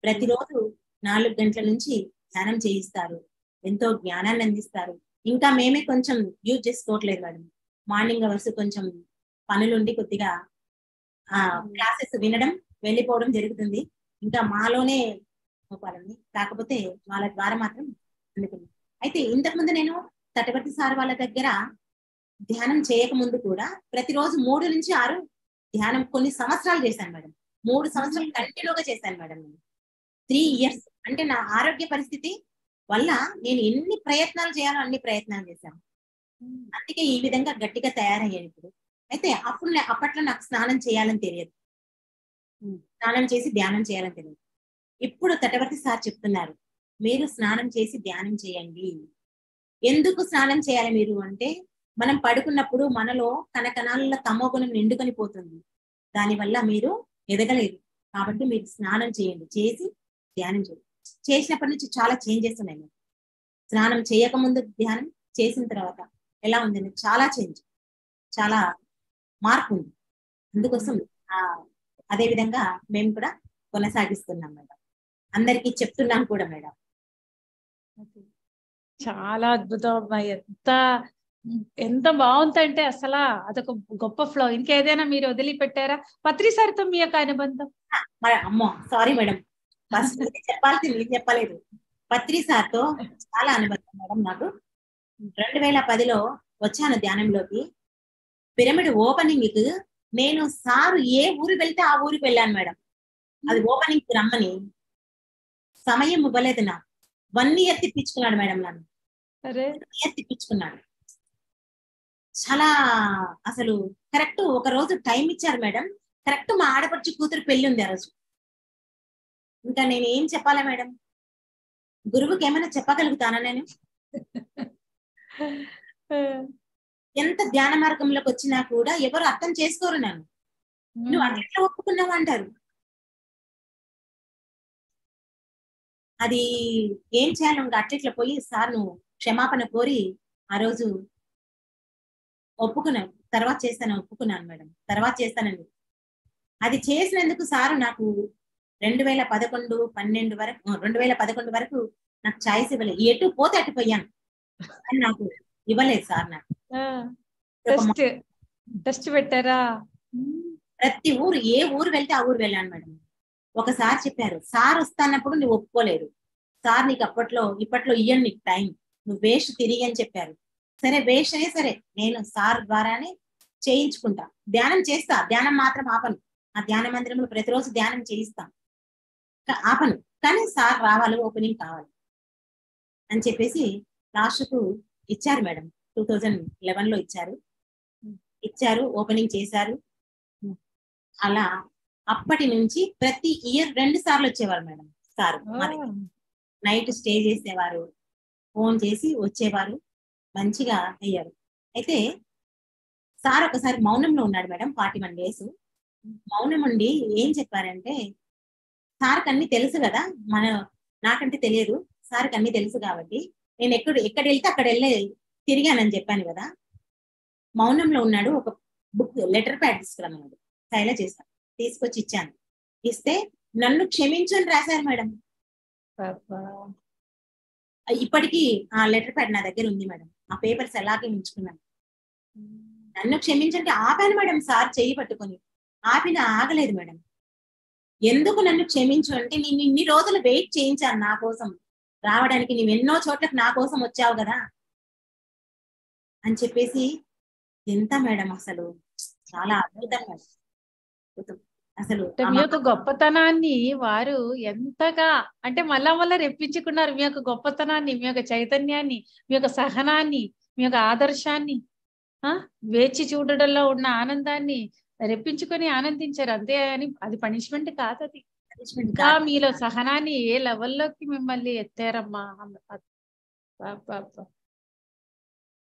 ప్రతిరోజు 4 గంటల నుంచి ధ్యానం చేయిస్తారు, ఎంతో జ్ఞానాన్ని అందిస్తారు. ఇంకా మేమే కొంచెం యూజ్ చేసుకోవట్లేదు మేడం. మార్నింగ్ అవర్స్ కొంచెం పనులుండి కొద్దిగా క్లాసెస్ వినడం వెళ్ళిపోవడం జరుగుతుంది. ఇంకా మాలోనే గోపాలండి, కాకపోతే వాళ్ళ ద్వారా మాత్రం అందుకున్నాం. అయితే ఇంతకుముందు నేను తటవర్తి సార్ వాళ్ళ దగ్గర ధ్యానం చేయకముందు కూడా ప్రతిరోజు 3 నుంచి 6 ధ్యానం కొన్ని సంవత్సరాలు చేశాను మేడం. 3 సంవత్సరాలు కంటిన్యూగా చేశాను మేడం. 3 ఇయర్స్ అంటే నా ఆరోగ్య పరిస్థితి వల్ల నేను ఎన్ని ప్రయత్నాలు చేయాలో అన్ని ప్రయత్నాలు చేశాను. అందుకే ఈ విధంగా గట్టిగా తయారయ్యాను ఇప్పుడు. అయితే అప్పట్లో నాకు స్నానం చేయాలని తెలియదు, స్నానం చేసి ధ్యానం చేయాలని తెలియదు. ఇప్పుడు తటవర్తి సార్ చెప్తున్నారు, మీరు స్నానం చేసి ధ్యానం చేయండి. ఎందుకు స్నానం చేయాలి మీరు అంటే, మనం పడుకున్నప్పుడు మనలో కణకణాల తమోగుణం నిండుకొని పోతుంది, దానివల్ల మీరు ఎదగలేదు. కాబట్టి మీరు స్నానం చేయండి, చేసి ధ్యానం చేయండి. చేసినప్పటి నుంచి చాలా చేంజెస్ ఉన్నాయి. స్నానం చేయకముందు ధ్యానం, చేసిన తర్వాత ఎలా ఉందండి, చాలా చేంజ్, చాలా మార్పు ఉంది. అందుకోసం అదే విధంగా మేము కూడా కొనసాగిస్తున్నాం మేడం, అందరికీ చెప్తున్నాం కూడా మేడం. చాలా అద్భుతం అమ్మాయి, ఎంత బాగుందంటే అసలు అదొక గొప్ప ఫ్లో. ఇంకేదైనా మీరు వదిలిపెట్టారా పత్రి సార్తో మీ యొక్క అనుబంధం? అమ్మో సారీ మేడం, ఫస్ట్ చెప్పాల్సింది నేను చెప్పలేదు. పత్రి సార్తో చాలా అనుబంధం మేడం నాకు. 2010లో వచ్చాను ధ్యానంలోకి. పిరమిడ్ ఓపెనింగ్ కి నేను సార్ ఏ ఊరు వెళ్తే ఆ ఊరికి వెళ్ళాను మేడం. అది ఓపెనింగ్ కి రమ్మని సమయం ఇవ్వలేదు నాకు. 1 ఇయర్ తిప్పించుకున్నాడు మేడం నన్ను. 1 ఇయర్ తిప్పించుకున్నాడు. చాలా అసలు కరెక్ట్ ఒక రోజు టైం ఇచ్చారు మేడం. కరెక్ట్ మా ఆడపడుచు కూతురు పెళ్లి ఉంది ఆ రోజు. ఇంకా నేను ఏం చెప్పాలా మేడం, గురువుకి ఏమైనా చెప్పగలుగుతానా నేను? ఎంత ధ్యాన మార్గంలోకి వచ్చినా కూడా ఎవరు అర్థం చేసుకోరు నన్ను. నువ్వు అట్లా ఒప్పుకున్నావు అంటారు. అది ఏం చేయాలి, ఇంకా అట్లా పోయి సార్ నువ్వు క్షమాపణ కోరి ఆ రోజు ఒప్పుకున్నాను. తర్వాత చేస్తాను ఒప్పుకున్నాను మేడం, తర్వాత చేస్తానండి. అది చేసినందుకు సారు నాకు 2011 వరకు నాకు ఛాయిస్ ఇవ్వలేదు. ఎటు పోతే అటు పోయాను అని నాకు ఇవ్వలేదు సార్. నాకు టెస్ట్ పెట్టారా? ప్రతి ఊరు, ఏ ఊరు వెళ్తే ఆ ఊరు వెళ్ళాను మేడం. ఒకసారి చెప్పారు, సార్ వస్తానప్పుడు నువ్వు ఒప్పుకోలేదు, సార్ నీకు ఇప్పట్లో ఇయ్యను నీకు టైం, నువ్వు వేస్ట్ తిరిగి అని చెప్పారు. సరే వేస్ట్ అనే సరే, నేను సార్ ద్వారానే చేయించుకుంటా, ధ్యానం చేస్తా, ధ్యానం మాత్రం ఆపను. ఆ ధ్యాన మందిరంలో ప్రతిరోజు ధ్యానం చేయిస్తాం, ఆపను, కానీ సార్ రావాలి, ఓపెనింగ్ కావాలి అని చెప్పేసి లాస్ట్ కు ఇచ్చారు మేడం. 2011లో ఇచ్చారు, ఓపెనింగ్ చేశారు. అలా అప్పటి నుంచి ప్రతి ఇయర్ 2 సార్లు వచ్చేవారు మేడం సార్. నైట్ స్టే చేసేవారు, ఫోన్ చేసి వచ్చేవారు, మంచిగా అయ్యారు. అయితే సార్ ఒకసారి మౌనంలో ఉన్నాడు మేడం 41 days. మౌనం ఉండి ఏం చెప్పారంటే, సార్కి అన్ని తెలుసు కదా, నాకంటే తెలియదు, సార్కి అన్ని తెలుసు కాబట్టి నేను ఎక్కడ వెళ్తే అక్కడ తిరిగానని చెప్పాను కదా. మౌనంలో ఉన్నాడు, ఒక బుక్ లెటర్ ప్యాడ్ తీసుకురమ్మన్నాడు, శైల చేశాను, తీసుకొచ్చి ఇచ్చాను. ఇస్తే నన్ను క్షమించని రాశారు మేడం. ఇప్పటికీ ఆ లెటర్ ప్యాడ్ నా దగ్గర ఉంది మేడం, ఆ పేపర్స్ అలాగే ఉంచుకున్నాను. నన్ను క్షమించంటే ఆపాను మేడం, సార్ చెయ్యి పట్టుకొని ఆగలేదు మేడం. ఎందుకు నన్ను క్షమించు అంటే, నేను ఇన్ని రోజులు వెయిట్ చేయించాను నా కోసం రావడానికి, నువ్వు ఎన్నో చోట్లకు నా కోసం వచ్చావు కదా అని చెప్పేసి. ఎంత మేడం అసలు చాలా అద్భుతం మేడం. అసలు మీ యొక్క గొప్పతనాన్ని వారు ఎంతగా అంటే మళ్ళా రెప్పించుకున్నారు. మీ యొక్క గొప్పతనాన్ని, మీ యొక్క చైతన్యాన్ని, మీ యొక్క సహనాన్ని, మీ యొక్క ఆదర్శాన్ని, వేచి చూడడంలో ఉన్న ఆనందాన్ని రెప్పించుకొని ఆనందించారు అంతే. అని అది పనిష్మెంట్ కాదు, అది ఇంకా మీలో సహనాన్ని ఏ లెవెల్లోకి మిమ్మల్ని ఎత్తారమ్మా.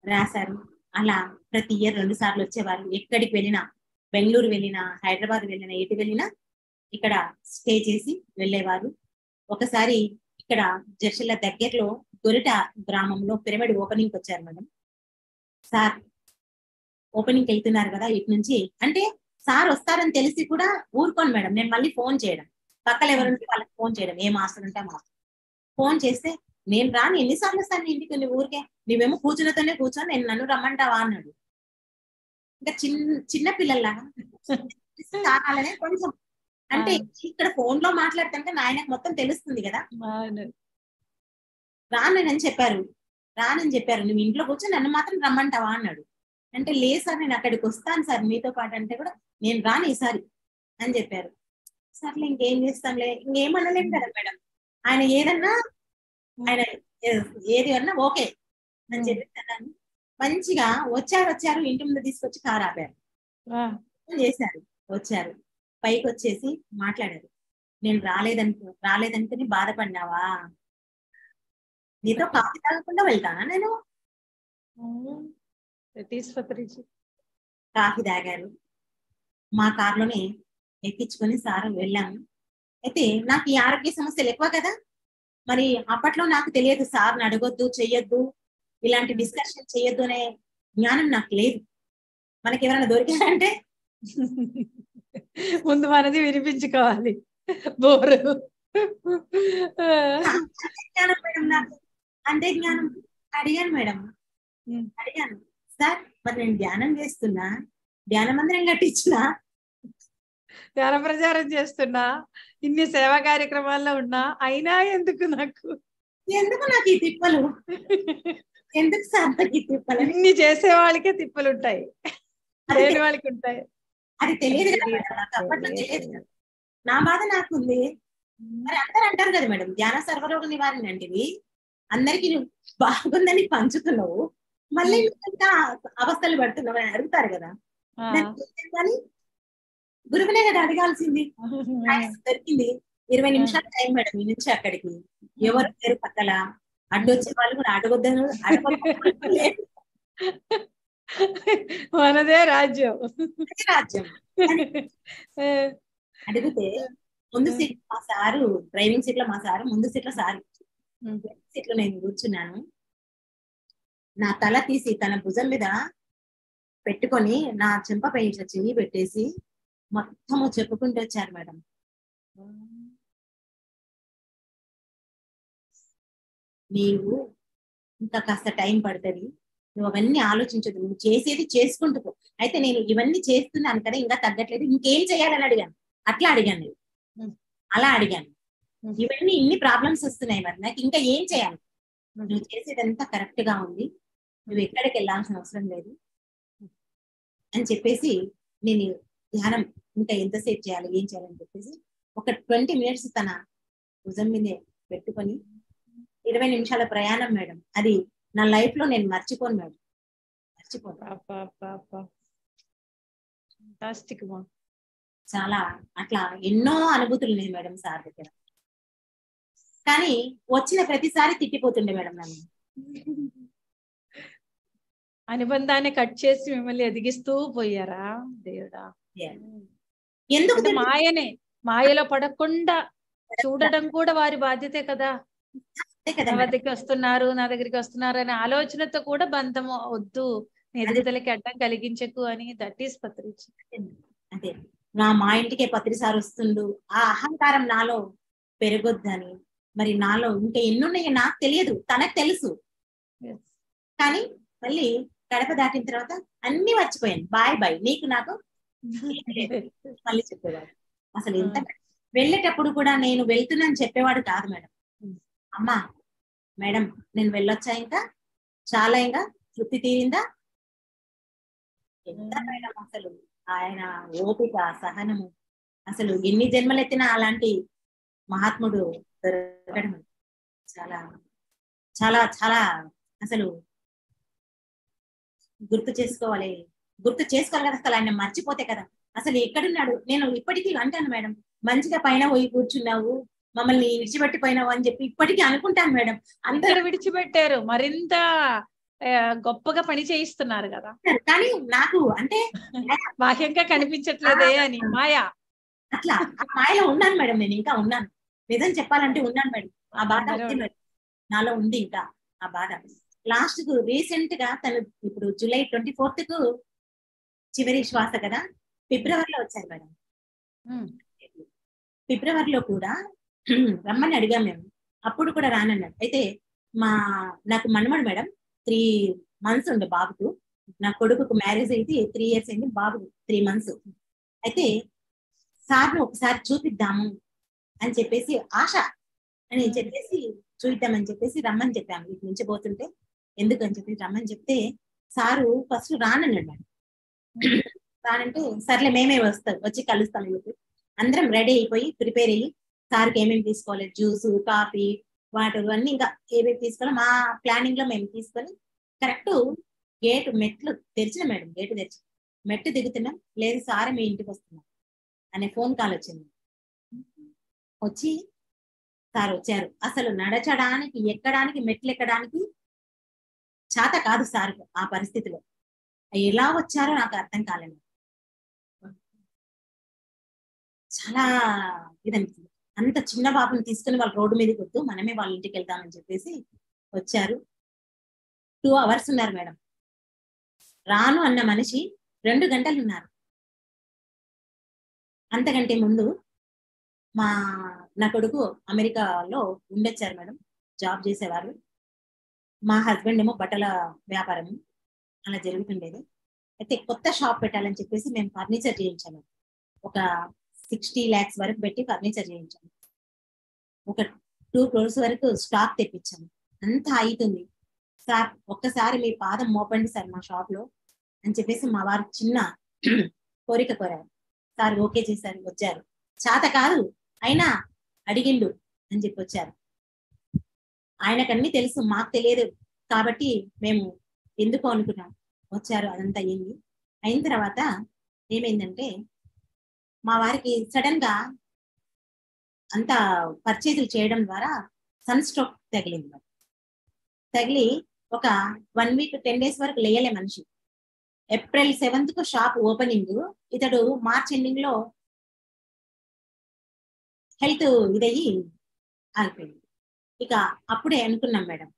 రాశారు. అలా ప్రతి ఇయర్ 2 సార్లు వచ్చేవారు. ఎక్కడికి వెళ్ళినా, బెంగళూరు వెళ్ళినా, హైదరాబాద్ వెళ్ళినా, ఎటు వెళ్ళినా ఇక్కడ స్టే చేసి వెళ్ళేవారు. ఒకసారి ఇక్కడ జర్షిల్ల దగ్గరలో గొరిట గ్రామంలో పిరమిడ్ ఓపెనింగ్ వచ్చారు మేడం. సార్ ఓపెనింగ్ వెళ్తున్నారు కదా ఇటు నుంచి అంటే, సార్ వస్తారని తెలిసి కూడా ఊరుకోను మేడం, నేను మళ్ళీ ఫోన్ చేయడం, పక్కన ఎవరుంటే వాళ్ళకి ఫోన్ చేయడం, ఏ మాస్టర్ ఉంటే మాస్టర్ ఫోన్ చేస్తే, నేను రాను, ఎన్నిసార్లు వస్తాను నీ ఇంటికి, నువ్వు ఊరికే నువ్వేమో కూర్చున్నతోనే కూర్చొని నన్ను రమ్మంటావా అన్నాడు. ఇంకా చిన్న పిల్లల్లాగా చాలానే కొంచెం అంటే, ఇక్కడ ఫోన్ లో మాట్లాడుతుంటే నాయనకు మొత్తం తెలుస్తుంది కదా. రానని చెప్పారు, నువ్వు ఇంట్లో కూర్చొని నన్ను మాత్రం రమ్మంటావా అన్నాడు. అంటే లేదు సార్, నేను అక్కడికి వస్తాను సార్ మీతో పాటు అంటే కూడా, నేను రాను ఈసారి అని చెప్పారు. సర్లే ఇంకేం చేస్తాంలే, ఇంకేమనలేం కదా మేడం, ఆయన ఏది అన్నా ఓకే అని చెప్పి మంచిగా వచ్చారు. ఇంటి ముందు తీసుకొచ్చి కారు ఆపారు, చేశారు, వచ్చారు, పైకి వచ్చేసి మాట్లాడారు. నేను రాలేదనుకుని బాధపడినావా, నీతో కాఫీ తాగకుండా వెళ్తానా నేను. కాఫీ తాగారు, మా కార్లోనే ఎక్కించుకొని సార్ వెళ్ళాము. అయితే నాకు ఈ ఆరోగ్య సమస్యలు ఎక్కువ కదా, మరి అప్పట్లో నాకు తెలియదు, సార్ని అడగొద్దు, చెయ్యొద్దు, ఇలాంటి డిస్కషన్ చెయ్యొద్దు అనే జ్ఞానం నాకు లేదు. మనకి ఎవరైనా దొరికారంటే ముందు మనది వినిపించుకోవాలి, బోరు జ్ఞానం మేడం, నాకు అంతే జ్ఞానం. అడిగాను సార్, మరి నేను ధ్యానం చేస్తున్నా, ధ్యాన మందిరం కట్టించినా, ధ్యాన ప్రచారం చేస్తున్నా, ఇన్ని సేవా కార్యక్రమాల్లో ఉన్నా, అయినా ఎందుకు నాకు ఈ తిప్పలు, ఎందుకు సార్ ఈ తిప్పలు? ఇన్ని చేసే వాళ్ళకే తిప్పలు ఉంటాయి, లేని వాళ్ళకి ఉంటాయి. అది తెలియదు కదా మేడం, నాకు అప్పట్లో తెలియదు. నా బాధ నాకుంది. మరి అందరు అంటారు కదా మేడం, ధ్యాన సర్వరోగ నివారణ అంటివి, అందరికి నువ్వు బాగుందని పంచుతున్నావు, మళ్ళీ ఇంకా అవస్థలు పడుతున్నావు అని అడుగుతారు కదా. కానీ గురువునే కదా అడగాల్సింది. దొరికింది 20 నిమిషాల టైం మేడం, ఈ నుంచి అక్కడికి ఎవరు లేరు పక్కల, అడ్డొచ్చే వాళ్ళు కూడా అడగొద్దని లేదు. మనదే రాజ్యం. అడిగితే ముందు సీట్ మా సారు, డ్రైవింగ్ సీట్ లో మా సారు, ముందు సీట్ లో సారు, సీట్ లో నేను కూర్చున్నాను. నా తల తీసి తన భుజం మీద పెట్టుకొని నా చెంపపై ఇట్లా చెయ్యి పెట్టేసి మొత్తము చెప్పుకుంటూ వచ్చారు మేడం. నీవు ఇంకా కాస్త టైం పడుతుంది, నువ్వు అవన్నీ ఆలోచించదు, నువ్వు చేసేది చేసుకుంటూ పో. అయితే నేను ఇవన్నీ చేస్తున్నాను కదా, ఇంకా తగ్గట్లేదు, ఇంకేం చేయాలని అడిగాను. అట్లా అడిగాను నేను, అలా అడిగాను. ఇవన్నీ ఇన్ని ప్రాబ్లమ్స్ వస్తున్నాయి మరి, నాకు ఇంకా ఏం చేయాలి? నువ్వు చేసేదంతా కరెక్ట్ గా ఉంది, నువ్వు ఎక్కడికి వెళ్ళాల్సిన అవసరం లేదు అని చెప్పేసి, నేను ధ్యానం ఇంకా ఎంతసేపు చేయాలి, ఏం చేయాలని చెప్పేసి ఒక 20 minutes తన భుజం మీద పెట్టుకొని 20 నిమిషాల ప్రయాణం మేడం. అది నా లైఫ్ లో నేను మర్చిపోను మేడం, మర్చిపోను. చాలా అట్లా ఎన్నో అనుభూతులు ఉన్నాయి మేడం సార్ దగ్గర. కానీ వచ్చిన ప్రతిసారి తిట్టిపోతుండే మేడం నన్ను. అనుబంధాన్ని కట్ చేసి మిమ్మల్ని ఎదిగిస్తూ పోయారా దేవుడా? ఎందుకు మాయలో పడకుండా చూడడం కూడా వారి బాధ్యతే కదా. నా దగ్గరికి వస్తున్నారు అనే ఆలోచనతో కూడా బంధం వద్దు, ఎదుగుదలకి అడ్డం కలిగించకు అని. That is Patriji. అదే మా ఇంటికే పత్రి సార్ వస్తుండు, ఆ అహంకారం నాలో పెరగొద్దని. మరి నాలో ఇంకా ఎన్నున్నాయో నాకు తెలియదు, తనకు తెలుసు. కానీ మళ్ళీ గడప దాటిన తర్వాత అన్ని మర్చిపోయాను. బాయ్ బాయ్, నీకు నాకు మళ్ళీ చెప్పేవాడు. అసలు ఎంత వెళ్ళేటప్పుడు కూడా నేను వెళ్తున్నాను చెప్పేవాడు కాదు మేడం. అమ్మా మేడం నేను వెళ్ళొచ్చా, ఇంకా చాలా, ఇంకా తృప్తి తీరిందా? ఎంత మేడం అసలు ఆయన ఓపిక, సహనము, అసలు ఎన్ని జన్మలు ఎత్తినా అలాంటి మహాత్ముడు దొరకడం చాలా చాలా చాలా అసలు గుర్తు చేసుకోవాలి కదా. అసలు ఆయన మర్చిపోతే కదా. అసలు ఎక్కడున్నాడు? నేను ఇప్పటికీ అంటాను మేడం, మంచిగా పైన పోయి కూర్చున్నావు, మమ్మల్ని విడిచిపెట్టిపోయినావు అని చెప్పి ఇప్పటికీ అనుకుంటాను మేడం. అందరూ విడిచిపెట్టారు, మరింత గొప్పగా పని చేయిస్తున్నారు కదా. కానీ నాకు అంటే బాహ్యంగా కనిపించట్లేదే అని మాయా. అట్లా ఆ మాయలో ఉన్నాను మేడం, నేను ఇంకా ఉన్నాను. నిజం చెప్పాలంటే ఉన్నాను మేడం. ఆ బాధ ఉంది మేడం, నాలో ఉంది ఇంకా ఆ బాధ. లాస్ట్ కు రీసెంట్ గా తను ఇప్పుడు జూలై 24th కు చివరి శ్వాస కదా, ఫిబ్రవరిలో వచ్చారు మేడం. ఫిబ్రవరిలో కూడా రమ్మని అడిగాం మేము, అప్పుడు కూడా రానన్నాడు. అయితే నాకు మనమడు మేడం 3 months ఉండే బాబుకు. నా కొడుకుకు మ్యారేజ్ అయితే 3 years అయింది, బాబు 3 months. అయితే సార్ను ఒకసారి చూపిద్దాము అని చెప్పేసి, ఆశ అని చెప్పేసి చూద్దామని చెప్పేసి రమ్మని చెప్పాము. ఇటు నుంచి పోతుంటే ఎందుకని చెప్పి రమ్మని చెప్తే సారు ఫస్ట్ రానన్నాడు మేడం. రానంటే సర్లే మేమే వచ్చి కలుస్తామని చెప్పి అందరం రెడీ అయిపోయి ప్రిపేర్ అయ్యి, సార్కి ఏమేమి తీసుకోవాలి, జ్యూస్, కాఫీ, వాటర్ అన్ని ఇంకా ఏమేమి తీసుకోవాలి మా ప్లానింగ్ లో మేము తీసుకొని కరెక్ట్ మెట్లు తెరిచిన మేడం, గేటు తెరిచి మెట్టు దిగుతున్నాం, లేదు సార్ మీ ఇంటికి వస్తున్నాం అనే ఫోన్ కాల్ వచ్చింది. వచ్చి సార్ వచ్చారు. అసలు నడచడానికి, ఎక్కడానికి, మెట్లు ఎక్కడానికి చేత కాదు సార్ ఆ పరిస్థితిలో. ఎలా వచ్చారో నాకు అర్థం కాలేదు. చాలా ఇదనిపించింది. అంత చిన్న బాబుని తీసుకుని వాళ్ళు రోడ్డు మీదకి వద్దు, మనమే వాళ్ళ ఇంటికి వెళ్తామని చెప్పేసి వచ్చారు. 2 hours ఉన్నారు మేడం. రాను అన్న మనిషి 2 గంటలు ఉన్నారు. అంతకంటే ముందు నా కొడుకు అమెరికాలో ఉండొచ్చారు మేడం, జాబ్ చేసేవారు. మా హస్బెండ్ ఏమో బట్టల వ్యాపారం అలా జరుగుతుండేది. అయితే కొత్త షాప్ పెట్టాలని చెప్పేసి మేము ఫర్నిచర్ చేయించాము. ఒక 60 lakhs వరకు పెట్టి ఫర్నిచర్ చేయించాము. ఒక 2 crores వరకు స్టాక్ తెప్పించాము. అంతా అవుతుంది సార్, ఒక్కసారి మీ పాదం మోపండి సార్ మా షాప్ లో అని చెప్పేసి మా వారు చిన్న కోరిక కోరారు. సార్ ఓకే చేశారు, వచ్చారు. చేత కాదు అయినా అడిగిండు అని చెప్పి వచ్చారు. ఆయనకన్నీ తెలుసు, మాకు తెలియదు కాబట్టి మేము ఎందుకు అనుకున్నాం. వచ్చారు, అదంతా అయ్యింది. అయిన తర్వాత ఏమైందంటే మా వారికి సడన్ గా అంతా పర్చేజులు చేయడం ద్వారా సన్ స్ట్రోక్ తగిలింది. తగిలి ఒక 1 week 10 days వరకు లేయలే మనిషి. April 7th కు షాప్ ఓపెనింగ్, ఇతడు మార్చ్ ఎండింగ్ లో హెల్త్ ఇదయ్యి ఆగిపోయింది. ఇక అప్పుడే అనుకున్నాం మేడం,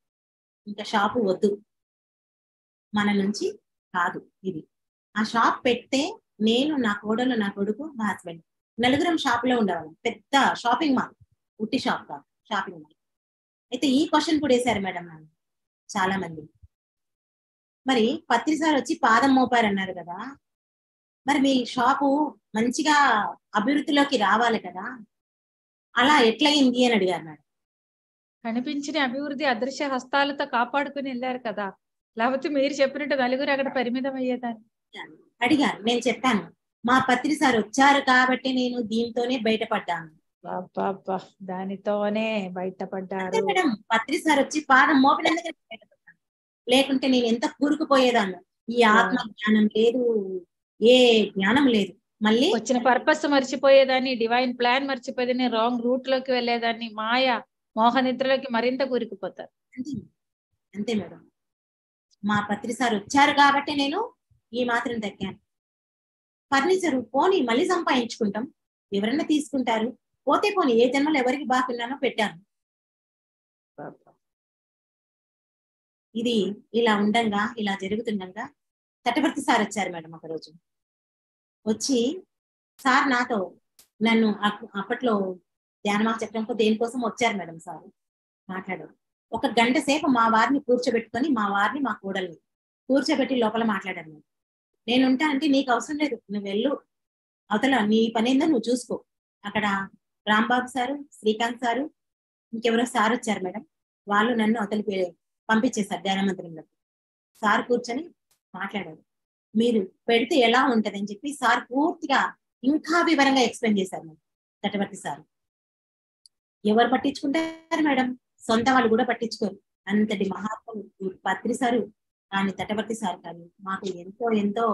ఇంకా షాపు వద్దు, మన నుంచి కాదు ఇది. ఆ షాప్ పెడితే నేను, నా కోడలు, నా కొడుకు, మా హస్బెండ్ 4 షాపులో ఉండేవాళ్ళం. పెద్ద షాపింగ్ మాల్, ఉట్టి షాప్ కాదు, షాపింగ్ మాల్. అయితే ఈ క్వశ్చన్ కూడా వేశారు మేడం నన్ను చాలా మంది. మరి పత్రి సార్ వచ్చి పాదం మోపారు అన్నారు కదా, మరి మీ షాపు మంచిగా అభివృద్ధిలోకి రావాలి కదా, అలా ఎట్లయింది అని అడిగారు మేడం. కనిపించిన అభివృద్ధి అదృశ్య హస్తాలతో కాపాడుకుని వెళ్ళారు కదా, లేకపోతే మీరు చెప్పినట్టు నలుగురు అక్కడ పరిమితం అయ్యేదాన్ని. అడిగారు, నేను చెప్పాను మా పత్రి సార్ వచ్చారు కాబట్టి నేను దీంతోనే బయటపడ్డాను. దానితోనే బయటపడ్డారు మేడం. పత్రి సార్ వచ్చి పాదం మోపినందుకే బయటపడ్డాను, లేకుంటే నేను ఎంత కూరుకుపోయేదాన్ని. ఈ ఆత్మ జ్ఞానం లేదు, ఏ జ్ఞానం లేదు. మళ్ళీ వచ్చిన పర్పస్ మర్చిపోయేదాన్ని, డివైన్ ప్లాన్ మర్చిపోయేదాన్ని, రాంగ్ రూట్ లోకి వెళ్ళేదాన్ని, మాయ మోహనిద్రలోకి మరింత కూరుకుపోతారు. అంతే మేడం. మా పత్రి సార్ వచ్చారు కాబట్టి నేను ఈ మాత్రం దక్కాను. ఫర్నిచర్ పోనీ మళ్ళీ సంపాదించుకుంటాం, ఎవరైనా తీసుకుంటారు, పోతే పోనీ ఏ జన్మలో ఎవరికి బాగున్నానో పెట్టాను. ఇది ఇలా ఉండంగా, ఇలా జరుగుతుండగా తటవర్తి సార్ వచ్చారు మేడం. ఒక రోజు వచ్చి సార్ నాతో నన్ను అప్పట్లో ధ్యానమా చక్రంతో దేనికోసం వచ్చారు మేడం. సార్ మాట్లాడారు. ఒక గంట సేపు మా వారిని కూర్చోబెట్టుకొని, మా వారిని మా కోడల్ని కూర్చోబెట్టి లోపల మాట్లాడారు. నేను ఉంటానంటే నీకు అవసరం లేదు, నువ్వు వెళ్ళు, అవతల నీ పని ఏందో నువ్వు చూసుకో. అక్కడ రాంబాబు సారు, శ్రీకాంత్ సారు, ఇంకెవరో సార్ వచ్చారు మేడం. వాళ్ళు నన్ను అవతలి పంపించేశారు ధ్యాన మందిరంలో. సార్ కూర్చొని మాట్లాడారు. మీరు పెడితే ఎలా ఉంటది అని చెప్పి సార్ పూర్తిగా ఇంకా వివరంగా ఎక్స్ప్లెయిన్ చేశారు మేడం. తటవర్తి సార్ ఎవరు పట్టించుకుంటారు మేడం, సొంత వాళ్ళు కూడా పట్టించుకోరు. అంతటి మహాత్ములు పత్రి సారు కానీ తటవర్తి సార్ కానీ మాకు ఎంతో ఎంతో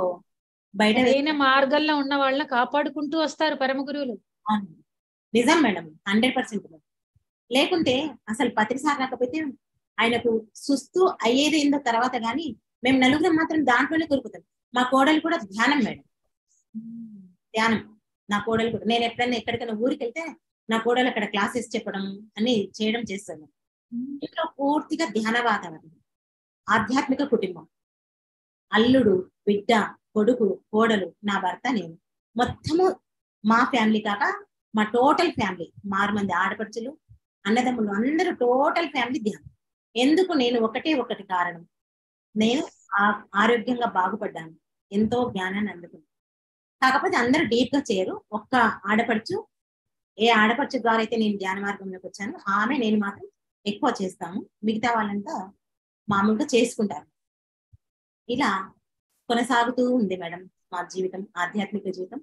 బయట మార్గంలో ఉన్న వాళ్ళని కాపాడుకుంటూ వస్తారు పరమ గురువులు. నిజం మేడం, 100%. లేకుంటే అసలు పత్రి సార్ రాకపోతే ఆయనకు సుస్తూ అయ్యేది ఏందో తర్వాత గాని మేము నలుగురం మాత్రం దాంట్లోనే కోరుకుతాం. మా కోడలు కూడా ధ్యానం మేడం, ధ్యానం. నా కోడలు కూడా, నేను ఎప్పుడైనా ఎక్కడికైనా ఊరికి వెళ్తే నా కోడలు అక్కడ క్లాసెస్ చెప్పడం అని చేయడం చేస్తాను. ఇంట్లో పూర్తిగా ధ్యాన వాతావరణం, ఆధ్యాత్మిక కుటుంబం, అల్లుడు, బిడ్డ, కొడుకు, కోడలు, నా భర్త, నేను, మొత్తము మా ఫ్యామిలీ కాక మా టోటల్ ఫ్యామిలీ 6 మంది ఆడపడుచులు, అన్నదమ్ములు, అందరూ టోటల్ ఫ్యామిలీ ధ్యానం. ఎందుకు? నేను ఒకటి కారణం, నేను ఆరోగ్యంగా బాగుపడ్డాను, ఎంతో జ్ఞానాన్ని అందుకున్నాను. కాకపోతే అందరూ డీప్ గా చేయరు. ఒక్క ఆడపడుచు, ఏ ఆడపడుచు ద్వారా అయితే నేను ధ్యాన మార్గంలోకి వచ్చాను ఆమె, నేను మాత్రం ఎక్కువ చేస్తాము. మిగతా వాళ్ళంతా మామూలుగా చేసుకుంటారు. ఇలా కొనసాగుతూ ఉంది మేడం మా జీవితం, ఆధ్యాత్మిక జీవితం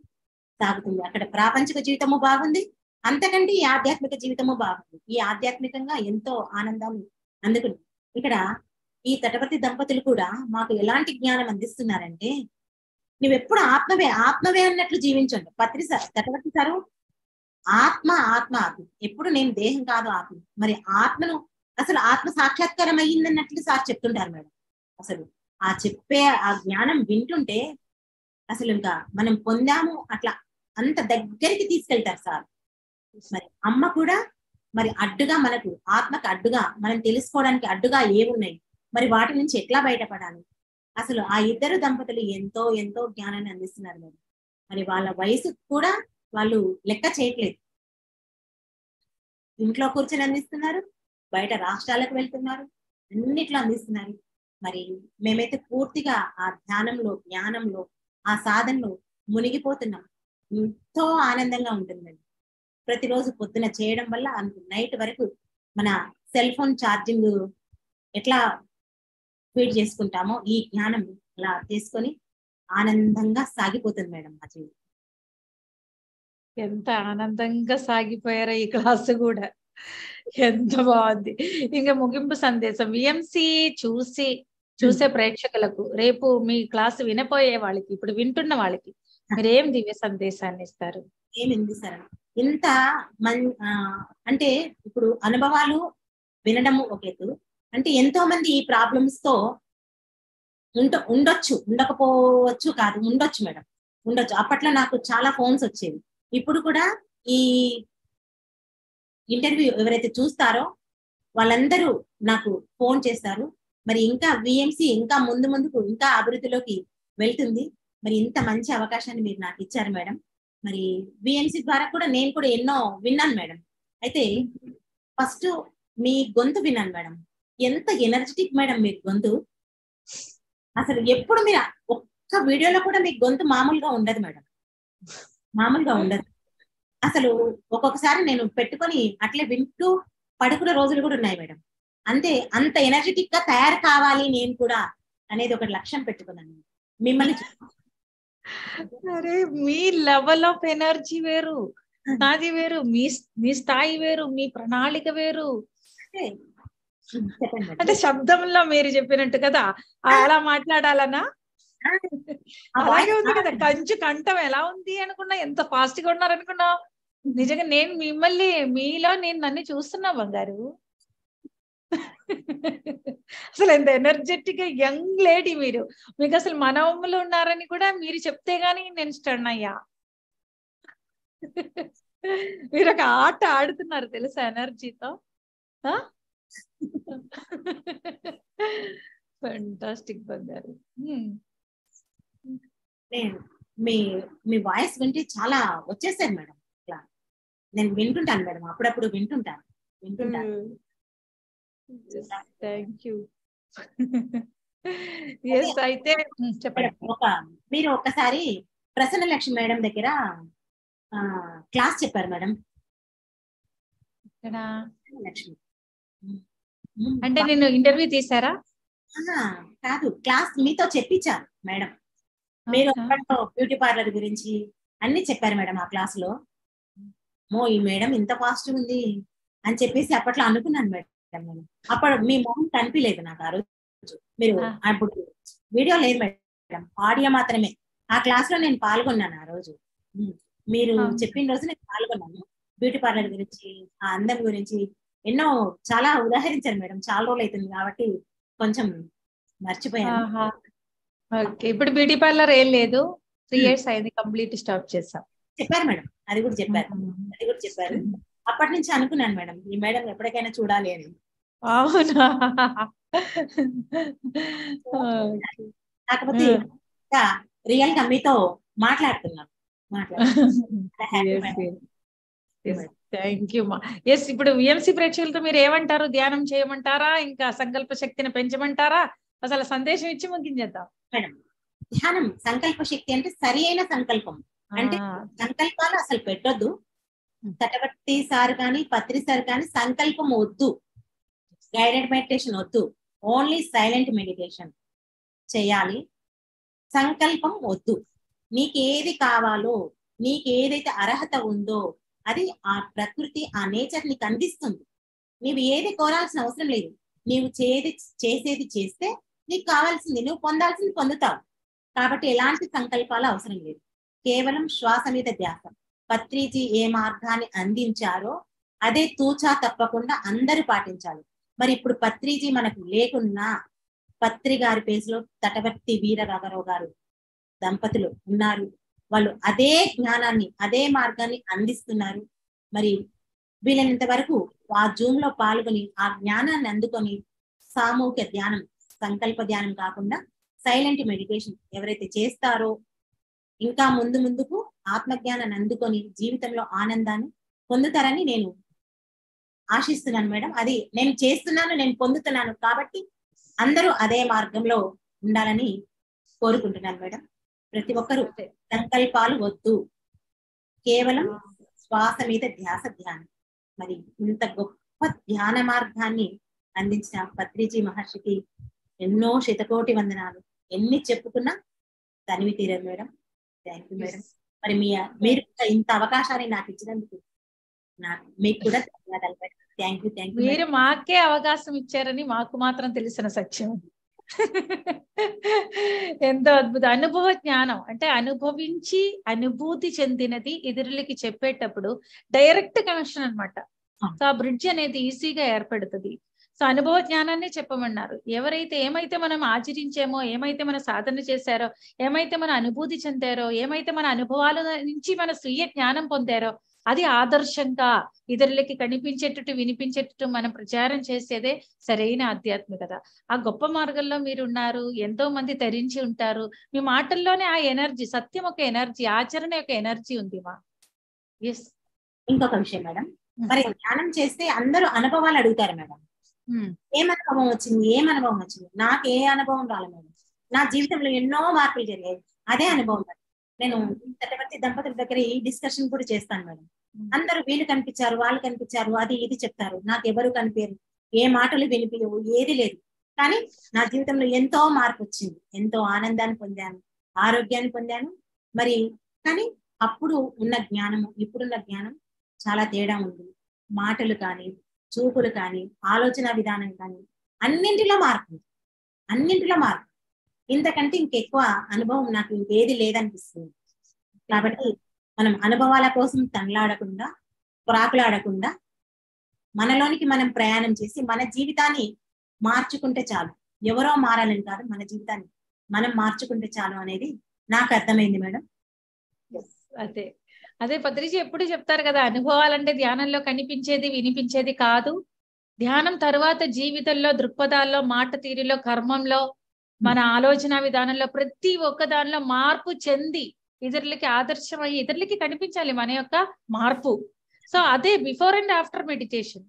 సాగుతుంది. అక్కడ ప్రాపంచిక జీవితము బాగుంది, అంతకంటే ఈ ఆధ్యాత్మిక జీవితము బాగుంది. ఈ ఆధ్యాత్మికంగా ఎంతో ఆనందాన్ని అందుకుని ఇక్కడ ఈ తటవర్తి దంపతులు కూడా మాకు ఎలాంటి జ్ఞానం అందిస్తున్నారంటే, నువ్వెప్పుడు ఆత్మవే అన్నట్లు జీవించండి. తటవర్తి సారు ఆత్మ ఆత్మ ఆత్మ, ఎప్పుడు నేను దేహం కాదు ఆత్మ. మరి ఆత్మను అసలు ఆత్మ సాక్షాత్కారం అయ్యిందన్నట్లు సార్ చెప్తుంటారు మేడం. అసలు ఆ చెప్పే ఆ జ్ఞానం వింటుంటే అసలు ఇంకా మనం పొందాము అట్లా అంత దగ్గరికి తీసుకెళ్తారు సార్. మరి అమ్మ కూడా మరి అడ్డుగా, మనకు ఆత్మకు అడ్డుగా, మనం తెలుసుకోవడానికి అడ్డుగా ఏమున్నాయి, మరి వాటి నుంచి ఎట్లా బయటపడాలి, అసలు ఆ ఇద్దరు దంపతులు ఎంతో ఎంతో జ్ఞానాన్ని అందిస్తున్నారు మేడం. మరి వాళ్ళ వయసు కూడా వాళ్ళు లెక్క చేయట్లేదు. ఇంట్లో కూర్చొని అందిస్తున్నారు, బయట రాష్ట్రాలకు వెళ్తున్నారు, అన్నిట్లో అందిస్తున్నారు. మరి మేమైతే పూర్తిగా ఆ ధ్యానంలో, జ్ఞానంలో, ఆ సాధనలో మునిగిపోతున్నాం. ఎంతో ఆనందంగా ఉంటుందండి. ప్రతిరోజు పొద్దున చేయడం వల్ల నైట్ వరకు మన సెల్ ఫోన్ ఛార్జింగ్ ఎట్లా ఫీడ్ చేసుకుంటామో ఈ జ్ఞానం అలా చేసుకొని ఆనందంగా సాగిపోతుంది మేడం మా జీవితం. ఎంత ఆనందంగా సాగిపోయారో ఈ క్లాసు కూడా, ఎంత బాగుంది. ఇంకా ముగింపు సందేశం విఎంసి చూసే ప్రేక్షకులకు, రేపు మీ క్లాసు వినపోయే వాళ్ళకి, ఇప్పుడు వింటున్న వాళ్ళకి మీరేం దివ్య సందేశాన్ని ఇస్తారు? ఏమింది సార్, ఇంత అంటే ఇప్పుడు అనుభవాలు వినడము ఒక ఎత్తు, అంటే ఎంతో మంది ఈ ప్రాబ్లమ్స్ తో ఉండొచ్చు, ఉండకపోవచ్చు కాదు, ఉండొచ్చు మేడం, ఉండొచ్చు. అప్పట్లో నాకు చాలా ఫోన్స్ వచ్చేవి. ఇప్పుడు కూడా ఈ ఇంటర్వ్యూ ఎవరైతే చూస్తారో వాళ్ళందరూ నాకు ఫోన్ చేస్తారు. మరి ఇంకా విఎంసి ఇంకా ముందుకు ఇంకా అభివృద్ధిలోకి వెళ్తుంది. మరి ఇంత మంచి అవకాశాన్ని మీరు నాకు ఇచ్చారు మేడం. మరి విఎంసి ద్వారా కూడా నేను కూడా ఎన్నో విన్నాను మేడం. అయితే ఫస్ట్ మీ గొంతు విన్నాను మేడం, ఎంత ఎనర్జెటిక్ మేడం మీ గొంతు. అసలు ఎప్పుడు మీరు ఒక్క వీడియోలో కూడా మీకు గొంతు మామూలుగా ఉండదు మేడం, మామూలుగా ఉండదు అసలు. ఒక్కొక్కసారి నేను పెట్టుకొని అట్లే వింటూ పడుకున్న రోజులు కూడా ఉన్నాయి మేడం. అంతే, అంత ఎనర్జెటిక్ గా తయారు కావాలి నేను కూడా అనేది ఒక లక్ష్యం పెట్టుకున్నాను మిమ్మల్ని. అరే మీ లెవెల్ ఆఫ్ ఎనర్జీ వేరు, నాది వేరు, మీ స్థాయి వేరు, మీ ప్రణాళిక వేరు. అంటే శబ్దంలో మీరు చెప్పినట్టు కదా అలా మాట్లాడాలనా? అలాగే ఉంది కదా. కంచు కంఠం ఎలా ఉంది అనుకున్నా, ఎంత ఫాస్ట్ గా ఉన్నారనుకున్నా. నిజంగా నేను మిమ్మల్ని, మీలో నేను నన్ను చూస్తున్నా బంగారు. అసలు ఎంత ఎనర్జెటిక్ గా యంగ్ లేడీ మీరు. మీకు అసలు మనవమ్మలు ఉన్నారని కూడా మీరు చెప్తే గానీ నేను స్టన్ అయ్యా. మీరు ఒక ఆట ఆడుతున్నారు తెలుసా ఎనర్జీతో. ఫెంటాస్టిక్ బంగారు. మీ మీ వాయిస్ వింటే చాలా వచ్చేసారు మేడం. ఇట్లా నేను వింటుంటాను మేడం, అప్పుడప్పుడు వింటుంటాను. Thank you. అయితే చెప్పండి. మీరు ఒకసారి ప్రసన్న లక్ష్మి మేడం దగ్గర క్లాస్ చెప్పారు మేడం. లక్ష్మి అంటే నేను ఇంటర్వ్యూ తీసారా? కాదు, క్లాస్ మీతో చెప్పించారు మేడం. మీరు బ్యూటీ పార్లర్ గురించి అన్ని చెప్పారు మేడం ఆ క్లాస్ లో. ఈ మేడం ఇంత ఫాస్ట్ ఉంది అని చెప్పేసి అప్పట్లో అనుకున్నాను మేడం నేను. అప్పుడు మీ మొహం కనిపించలేదు నాకు ఆ రోజు. మీరు అప్పుడు వీడియో లేదు మేడం, ఆడియో మాత్రమే. ఆ క్లాస్ లో నేను పాల్గొన్నాను ఆ రోజు. మీరు చెప్పిన రోజు నేను పాల్గొన్నాను. బ్యూటీ పార్లర్ గురించి, ఆ అందం గురించి ఎన్నో చాలా ఉదాహరించారు మేడం. చాలా రోజులు అవుతుంది కాబట్టి కొంచెం మర్చిపోయాను. ఇప్పుడు బ్యూటీ పార్లర్ ఏం లేదు, 3 years అయింది, కంప్లీట్ స్టాప్ చేసాం. చెప్పారు మేడం, అది కూడా చెప్పారు. అప్పటి నుంచి అనుకున్నాను మేడం, ఈ మేడం ఎప్పటికైనా చూడాలి అని. అవునా? కాకపోతే రియల్ గా మీతో మాట్లాడుతున్నాను. థ్యాంక్ యూ మా. ఎస్, ఇప్పుడు విఎంసి ప్రేక్షకులతో మీరు ఏమంటారు? ధ్యానం చేయమంటారా, ఇంకా సంకల్ప శక్తిని పెంచమంటారా? అసలు సందేశం ఇచ్చి ముగించేద్దాం మేడం. ధ్యానం, సంకల్ప శక్తి అంటే సరి అయిన సంకల్పం. అంటే సంకల్పాలు అసలు పెట్టొద్దు. తటవర్తి సార్ కానీ, పత్రి సార్ కానీ సంకల్పం వద్దు, గైడెడ్ మెడిటేషన్ వద్దు, ఓన్లీ సైలెంట్ మెడిటేషన్ చేయాలి. సంకల్పం వద్దు. నీకు ఏది కావాలో, నీకు ఏదైతే అర్హత ఉందో అది ఆ ప్రకృతి, ఆ నేచర్ నీకు అందిస్తుంది. నీవు ఏది కోరాల్సిన అవసరం లేదు. నీవు చేసేది చేస్తే నీకు కావాల్సింది, నువ్వు పొందాల్సింది పొందుతావు. కాబట్టి ఎలాంటి సంకల్పాలు అవసరం లేదు. కేవలం శ్వాస మీద ధ్యాస. పత్రిజీ ఏ మార్గాన్ని అందించారో అదే తూచా తప్పకుండా అందరూ పాటించాలి. మరి ఇప్పుడు పత్రిజీ మనకు లేకున్నా, పత్రి గారి పేరులో తటవర్తి వీరరాఘరావు గారు దంపతులు ఉన్నారు. వాళ్ళు అదే జ్ఞానాన్ని, అదే మార్గాన్ని అందిస్తున్నారు. మరి వీలైనంత వరకు ఆ జూమ్ లో పాల్గొని ఆ జ్ఞానాన్ని అందుకొని సామూహిక ధ్యానం, సంకల్ప ధ్యానం కాకుండా సైలెంట్ మెడిటేషన్ ఎవరైతే చేస్తారో ఇంకా ముందుకు ఆత్మజ్ఞానాన్ని అందుకొని జీవితంలో ఆనందాన్ని పొందుతారని నేను ఆశిస్తున్నాను మేడం. అది నేను చేస్తున్నాను, నేను పొందుతున్నాను. కాబట్టి అందరూ అదే మార్గంలో ఉండాలని కోరుకుంటున్నాను మేడం. ప్రతి ఒక్కరూ సంకల్పాలు వద్దు, కేవలం శ్వాస మీద ధ్యానం. మరి ఇంత గొప్ప ధ్యాన మార్గాన్ని అందించిన పత్రిజీ మహర్షికి ఎన్నో శతకోటి వందనాలు. ఎన్ని చెప్పుకున్నా తనివి తీరదు మేడం. Thank you madam. మరి మీరు ఇంత అవకాశాన్ని నాకు ఇచ్చినందుకు మీకు కూడా ధన్యవాదాలు మేడం. Thank you. మీరు మాకే అవకాశం ఇచ్చారని మాకు మాత్రం తెలిసిన సత్యం. ఎంతో అద్భుతం. అనుభవ జ్ఞానం అంటే అనుభవించి అనుభూతి చెందినది ఇతరులకి చెప్పేటప్పుడు డైరెక్ట్ కనెక్షన్ అన్నమాట. సో ఆ బ్రిడ్జ్ అనేది ఈజీగా ఏర్పడుతుంది. సో అనుభవ జ్ఞానాన్ని చెప్పమన్నారు. ఏమైతే మనం ఆచరించామో, ఏమైతే మనం సాధన చేశారో, ఏమైతే మన అనుభూతి చెందారో, ఏమైతే మన అనుభవాల నుంచి మన స్వీయ జ్ఞానం పొందారో అది ఆదర్శంగా ఇతరులకి కనిపించేటట్టు, వినిపించేటట్టు మనం ప్రచారం చేసేదే సరైన ఆధ్యాత్మికత. ఆ గొప్ప మార్గంలో మీరు ఉన్నారు. ఎంతో మంది తరించి ఉంటారు. మీ మాటల్లోనే ఆ ఎనర్జీ, సత్యం ఒక ఎనర్జీ, ఆచరణ యొక్క ఎనర్జీ ఉంది మా. ఎస్. ఇంకొక విషయం మేడం, మరి ధ్యానం చేస్తే అందరూ అనుభవాలు అడుగుతారు మేడం. ఏం అనుభవం వచ్చింది? నాకు ఏ అనుభవం రాలేదు మేడం. నా జీవితంలో ఎన్నో మార్పులు జరిగాయి. అదే అనుభవం మేడం. నేను తటవర్తి దంపతుల దగ్గర ఈ డిస్కషన్ కూడా చేస్తాను మేడం. అందరూ వీళ్ళు కనిపించారు, వాళ్ళు కనిపించారు, అది ఇది చెప్తారు, నాకు ఎవరు కనిపించరు, ఏ మాటలు వినిపించవు, ఏది లేదు. కానీ నా జీవితంలో ఎంతో మార్పు వచ్చింది, ఎంతో ఆనందాన్ని పొందాను, ఆరోగ్యాన్ని పొందాను. మరి కానీ అప్పుడు ఉన్న జ్ఞానము ఇప్పుడున్న జ్ఞానం చాలా తేడా ఉంది. మాటలు కానీ, చూపులు కానీ, ఆలోచన విధానం కానీ అన్నింటిలో మార్పు, అన్నింటిలో మార్పు. ఇంతకంటే ఇంకెక్కువ అనుభవం నాకు ఇంకేది లేదనిపిస్తుంది. కాబట్టి మనం అనుభవాల కోసం తనలాడకుండా, ప్రాకులాడకుండా మనలోనికి మనం ప్రయాణం చేసి మన జీవితాన్ని మార్చుకుంటే చాలు. ఎవరో మారాలని కాదు, మన జీవితాన్ని మనం మార్చుకుంటే చాలు అనేది నాకు అర్థమైంది మేడం. అదే అదే పత్రిజీ ఎప్పుడు చెప్తారు కదా, అనుభవాలంటే ధ్యానంలో కనిపించేది వినిపించేది కాదు, ధ్యానం తర్వాత జీవితంలో, దృక్పథాల్లో, మాట తీరులో, కర్మంలో, మన ఆలోచన విధానంలో ప్రతి ఒక్క దానిలో మార్పు చెంది ఇతరులకి ఆదర్శమై ఇతరులకి కనిపించాలి మన యొక్క మార్పు. సో అదే before and after meditation.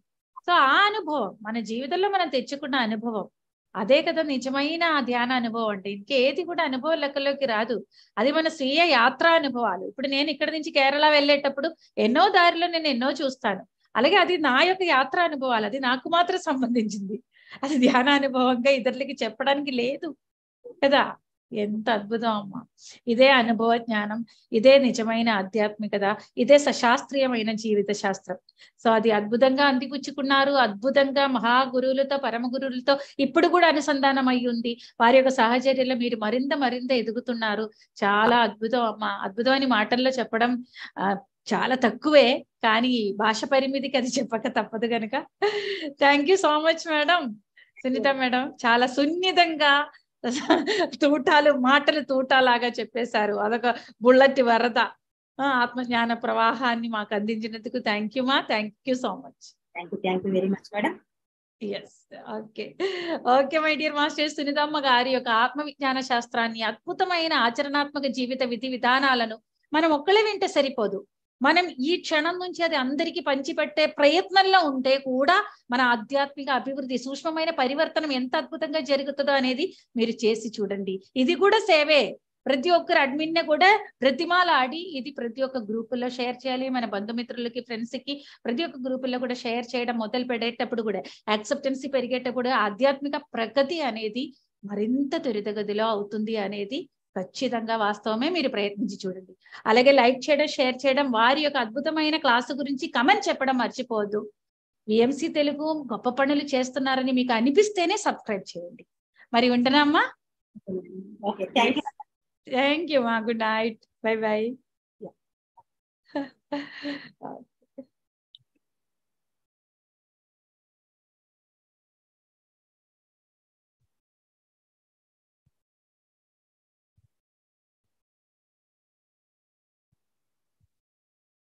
So ఆ అనుభవం మన జీవితంలో మనం తెచ్చుకున్న అనుభవం, అదే కదా నిజమైన ధ్యాన అనుభవం అంటే. ఇంకేది కూడా అనుభవం లెక్కలోకి రాదు. అది మన స్వీయ యాత్రా అనుభవాలు. ఇప్పుడు నేను ఇక్కడ నుంచి కేరళ వెళ్ళేటప్పుడు ఎన్నో దారిలో నేను ఎన్నో చూస్తాను. అలాగే అది నా యొక్క యాత్రా అనుభవాలు, అది నాకు మాత్రం సంబంధించింది. అది ధ్యాన అనుభవంగా ఇతరులకి చెప్పడానికి లేదు కదా. ఎంత అద్భుతం అమ్మా. ఇదే అనుభవ జ్ఞానం, ఇదే నిజమైన ఆధ్యాత్మికత, ఇదే సశాస్త్రీయమైన జీవిత శాస్త్రం. సో అది అద్భుతంగా అందిపుచ్చుకున్నారు. అద్భుతంగా మహాగురువులతో, పరమ గురువులతో ఇప్పుడు కూడా అనుసంధానం అయి ఉంది. వారి యొక్క సహచర్యలో మీరు మరింత మరింత ఎదుగుతున్నారు. చాలా అద్భుతం అమ్మా. అద్భుతం అని మాటల్లో చెప్పడం చాలా తక్కువే, కానీ భాష పరిమితికి అది చెప్పక తప్పదు కనుక. Thank you so much madam. Sunitha madam చాలా సున్నితంగా తూటాలు మాటలు తూటాలాగా చెప్పేశారు. అదొక బుల్లటి వరద ఆత్మజ్ఞాన ప్రవాహాన్ని మాకు అందించినందుకు థ్యాంక్ యూ మా. Thank you so much. Thank you very much madam. Yes, okay okay my dear masters. Sunitamma గారి యొక్క ఆత్మ విజ్ఞాన శాస్త్రాన్ని, అద్భుతమైన ఆచరణాత్మక జీవిత విధి విధానాలను మనం ఒక్కలే వింటే సరిపోదు. మనం ఈ క్షణం నుంచి అది అందరికీ పంచిపెట్టే ప్రయత్నంలో ఉంటే కూడా మన ఆధ్యాత్మిక అభివృద్ధి, సూక్ష్మమైన పరివర్తనం ఎంత అద్భుతంగా జరుగుతుందో అనేది మీరు చేసి చూడండి. ఇది కూడా సేవే. ప్రతి ఒక్కరు అడ్మిన్ కూడా ప్రతిమాలాడి ఇది ప్రతి ఒక్క గ్రూపుల్లో షేర్ చేయాలి. మన బంధుమిత్రులకి, ఫ్రెండ్స్ కి ప్రతి ఒక్క గ్రూపుల్లో కూడా షేర్ చేయడం మొదలు పెట్టేటప్పుడు కూడా, యాక్సెప్టెన్సీ పెరిగేటప్పుడు ఆధ్యాత్మిక ప్రగతి అనేది మరింత త్వరితగతిలో అవుతుంది అనేది ఖచ్చితంగా వాస్తవమే. మీరు ప్రయత్నించి చూడండి. అలాగే లైక్ చేయడం, షేర్ చేయడం, వారి యొక్క అద్భుతమైన క్లాసు గురించి కమెంట్ చెప్పడం మర్చిపోవద్దు. విఎంసి తెలుగు గొప్ప పనులు చేస్తున్నారని మీకు అనిపిస్తేనే సబ్స్క్రైబ్ చేయండి. మరి ఉంటున్నామ్మా. థ్యాంక్ యూ మా. Good night. By by.